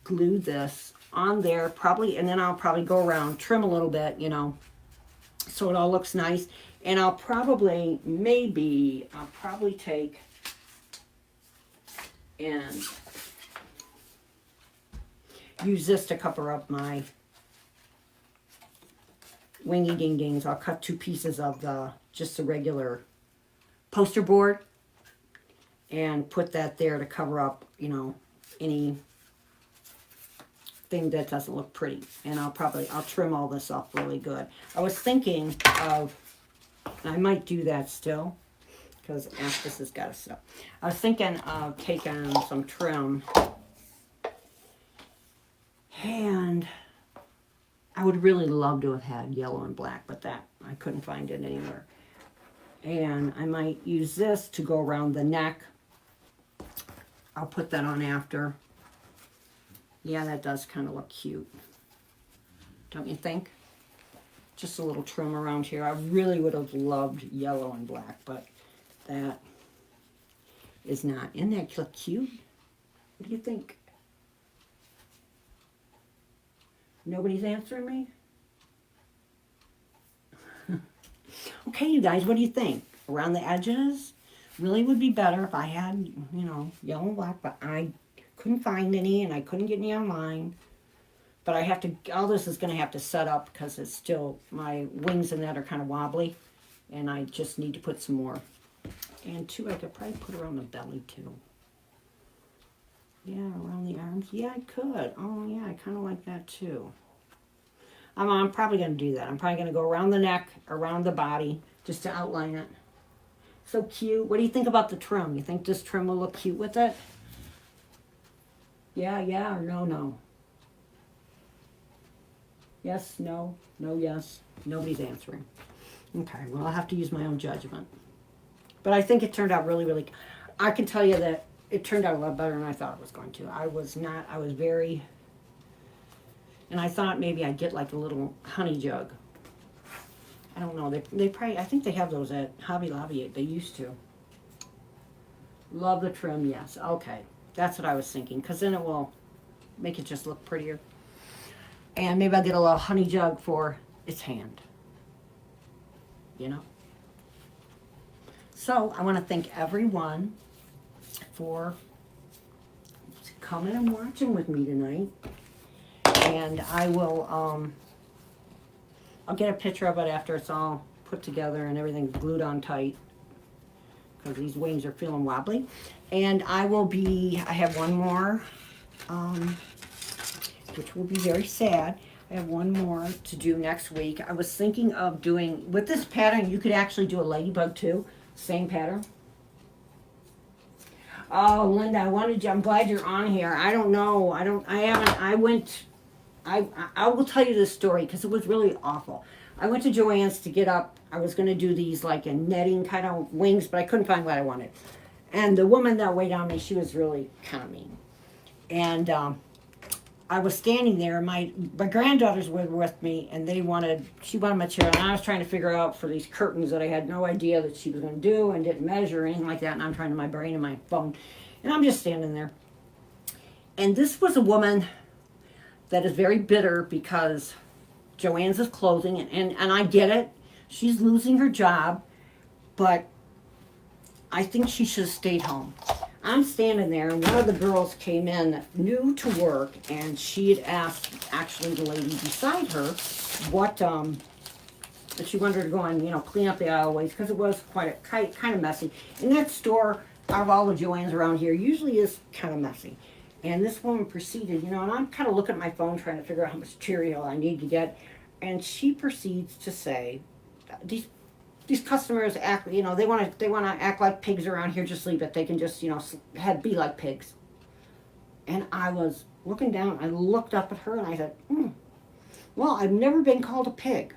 glue this on there probably, and then I'll probably go around, trim a little bit, you know, so it all looks nice. And I'll probably, I'll probably take and use this to cover up my wingy ding dings. I'll cut 2 pieces of just the regular poster board and put that there to cover up, you know, any thing that doesn't look pretty. And I'll trim all this off really good. I was thinking of, I might do that still, because this has got to sit up. I was thinking of taking some trim, and I would really love to have had yellow and black, but that I couldn't find it anywhere. And I might use this to go around the neck. I'll put that on after. Yeah, that does kind of look cute. Don't you think? Just a little trim around here. I really would have loved yellow and black, but that is not. Isn't that look cute? What do you think? Nobody's answering me? Okay, you guys, what do you think? Around the edges? Really would be better if I had, you know, yellow and black, but I couldn't find any and I couldn't get any online. But I have to, all this is going to have to set up because it's still, my wings and that are kind of wobbly. And I just need to put some more. And two, I could probably put around the belly too. Yeah, around the arms. Yeah, I could. Oh, yeah, I kind of like that too. I'm probably going to do that. I'm probably going to go around the neck, around the body, just to outline it. So cute. What do you think about the trim? You think this trim will look cute with it? Yeah, or no? Yes, no, yes. Nobody's answering. Okay, well, I'll have to use my own judgment. But I think it turned out really, I can tell you that it turned out a lot better than I thought it was going to. I was very, and I thought maybe I'd get like a little honey jug. I don't know, they probably, I think they have those at Hobby Lobby, they used to. Love the trim, yes, okay. That's what I was thinking, because then it will make it just look prettier. And maybe I'll get a little honey jug for its hand. You know? So, I want to thank everyone for coming and watching with me tonight. And I will, I'll get a picture of it after it's all put together and everything's glued on tight. Because these wings are feeling wobbly. And I have one more, which will be very sad. I have one more to do next week. I was thinking of doing, with this pattern, you could actually do a ladybug too. Same pattern. Oh, Linda, I'm glad you're on here. I don't know. I will tell you this story because it was really awful. I went to Joann's to get up. I was going to do these like in netting kind of wings, but I couldn't find what I wanted. And the woman that waited on me, she was really kind of mean. And I was standing there, and my granddaughters were with me, and she wanted my chair, and I was trying to figure out for these curtains that I had no idea that she was going to do and didn't measure or anything like that, and I'm trying to my brain and my phone, and I'm just standing there. And this was a woman that is very bitter because Joann's is closing, and I get it. She's losing her job, but I think she should have stayed home. I'm standing there, and one of the girls came in new to work, and she had asked, actually the lady beside her, what, if she wanted her to go and, clean up the aisleways, because it was kind of messy. And that store, out of all the Joann's around here, usually is kind of messy. And this woman proceeded, and I'm kind of looking at my phone trying to figure out how much material I need to get, and she proceeds to say, these customers act, they want to act like pigs around here. Just leave it. They can just, be like pigs. And I was looking down. I looked up at her and I said, well, I've never been called a pig.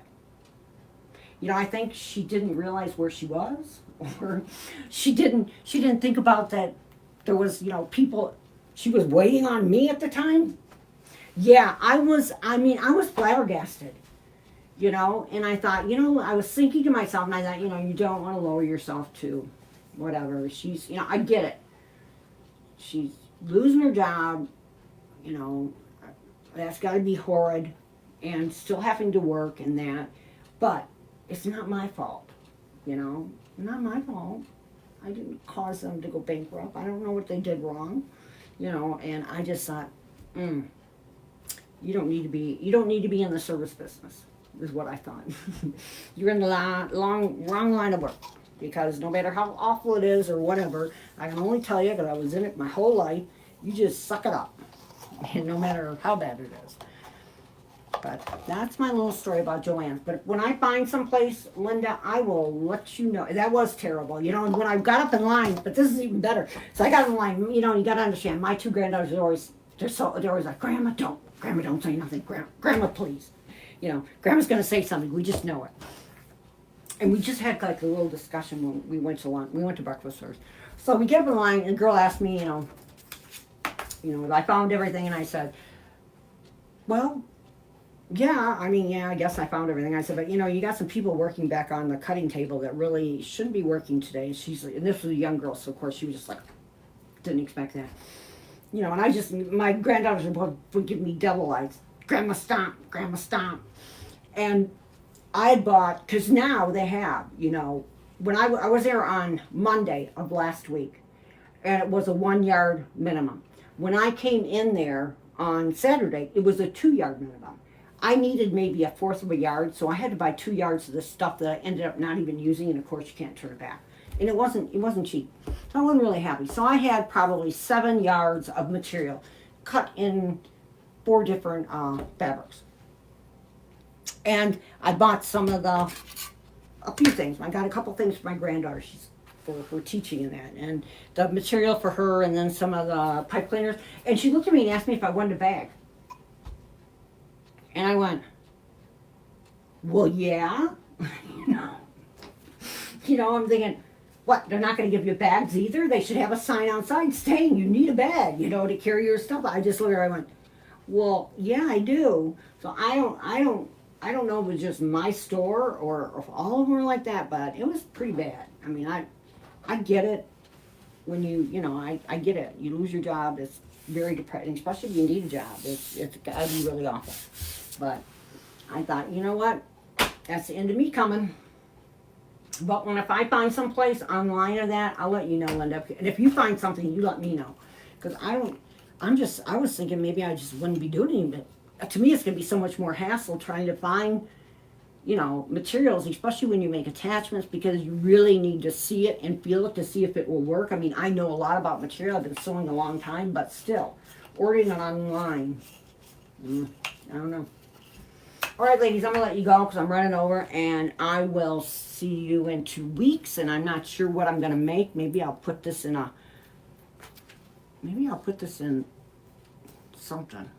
I think she didn't realize where she was, or she didn't think about that there was, people. She was waiting on me at the time. Yeah, I was flabbergasted. And I thought, I was thinking to myself, and I thought, you don't want to lower yourself to whatever. She's, I get it. She's losing her job, that's got to be horrid, and still having to work and that. But it's not my fault, not my fault. I didn't cause them to go bankrupt. I don't know what they did wrong, and I just thought, you don't need to be in the service business. Is what I thought. You're in the wrong line of work, because no matter how awful it is or whatever, I can only tell you, because I was in it my whole life, you just suck it up, and no matter how bad it is. But that's my little story about Joann's. But when I find someplace, Linda, I will let you know. That was terrible, when I got up in line, but this is even better. So I got in line, you got to understand, my two granddaughters are always like, Grandma, don't say nothing. Grandma, please. Grandma's going to say something. We just know it. And we just had like a little discussion when we went to lunch. We went to breakfast first. So we get up in line, and the girl asked me, I found everything, and I said, well, yeah, I guess I found everything. I said, but you got some people working back on the cutting table that really shouldn't be working today. And this was a young girl, so of course she was just like, didn't expect that. And my granddaughters would give me devil eyes. Grandma stomp, grandma stomp. And I had bought, because now they have, when I was there on Monday of last week, and it was a 1 yard minimum. When I came in there on Saturday, it was a 2 yard minimum. I needed maybe a fourth of a yard, so I had to buy 2 yards of this stuff that I ended up not even using, and of course you can't turn it back. And it wasn't cheap. So I wasn't really happy. So I had probably 7 yards of material cut in 4 different fabrics. And I bought a few things. I got a couple things for my granddaughter. She's for teaching in that. And the material for her, and then some of the pipe cleaners. And she looked at me and asked me if I wanted a bag. And I went, well, yeah. I'm thinking, what, they're not going to give you bags either? They should have a sign outside saying you need a bag, to carry your stuff. I just looked at her, I went, well, yeah, I do. So I don't know if it was just my store or if all of them were like that, but it was pretty bad. I mean, I get it when I get it. You lose your job, it's very depressing, especially if you need a job. It's got to be really awful. But I thought, you know what? That's the end of me coming. But if I find some place online or that, I'll let you know, Linda. And if you find something, you let me know. Because I was thinking maybe I just wouldn't be doing it. But to me, it's going to be so much more hassle trying to find, materials, especially when you make attachments, because you really need to see it and feel it to see if it will work. I mean, I know a lot about material. I've been sewing a long time, but still, ordering it online, I don't know. All right, ladies, I'm going to let you go because I'm running over, and I will see you in 2 weeks, and I'm not sure what I'm going to make. Maybe I'll put this in something.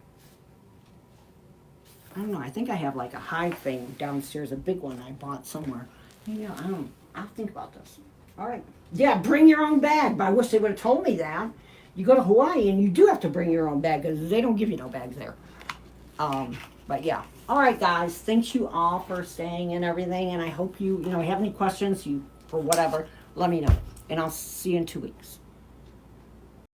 I don't know. I think I have like a high thing downstairs, a big one I bought somewhere. Maybe I'll think about this. All right. Yeah, bring your own bag, but I wish they would have told me that. You go to Hawaii, and you do have to bring your own bag because they don't give you no bags there. But yeah. All right, guys. Thanks you all for staying and everything. And I hope you have any questions, for whatever, let me know. And I'll see you in 2 weeks.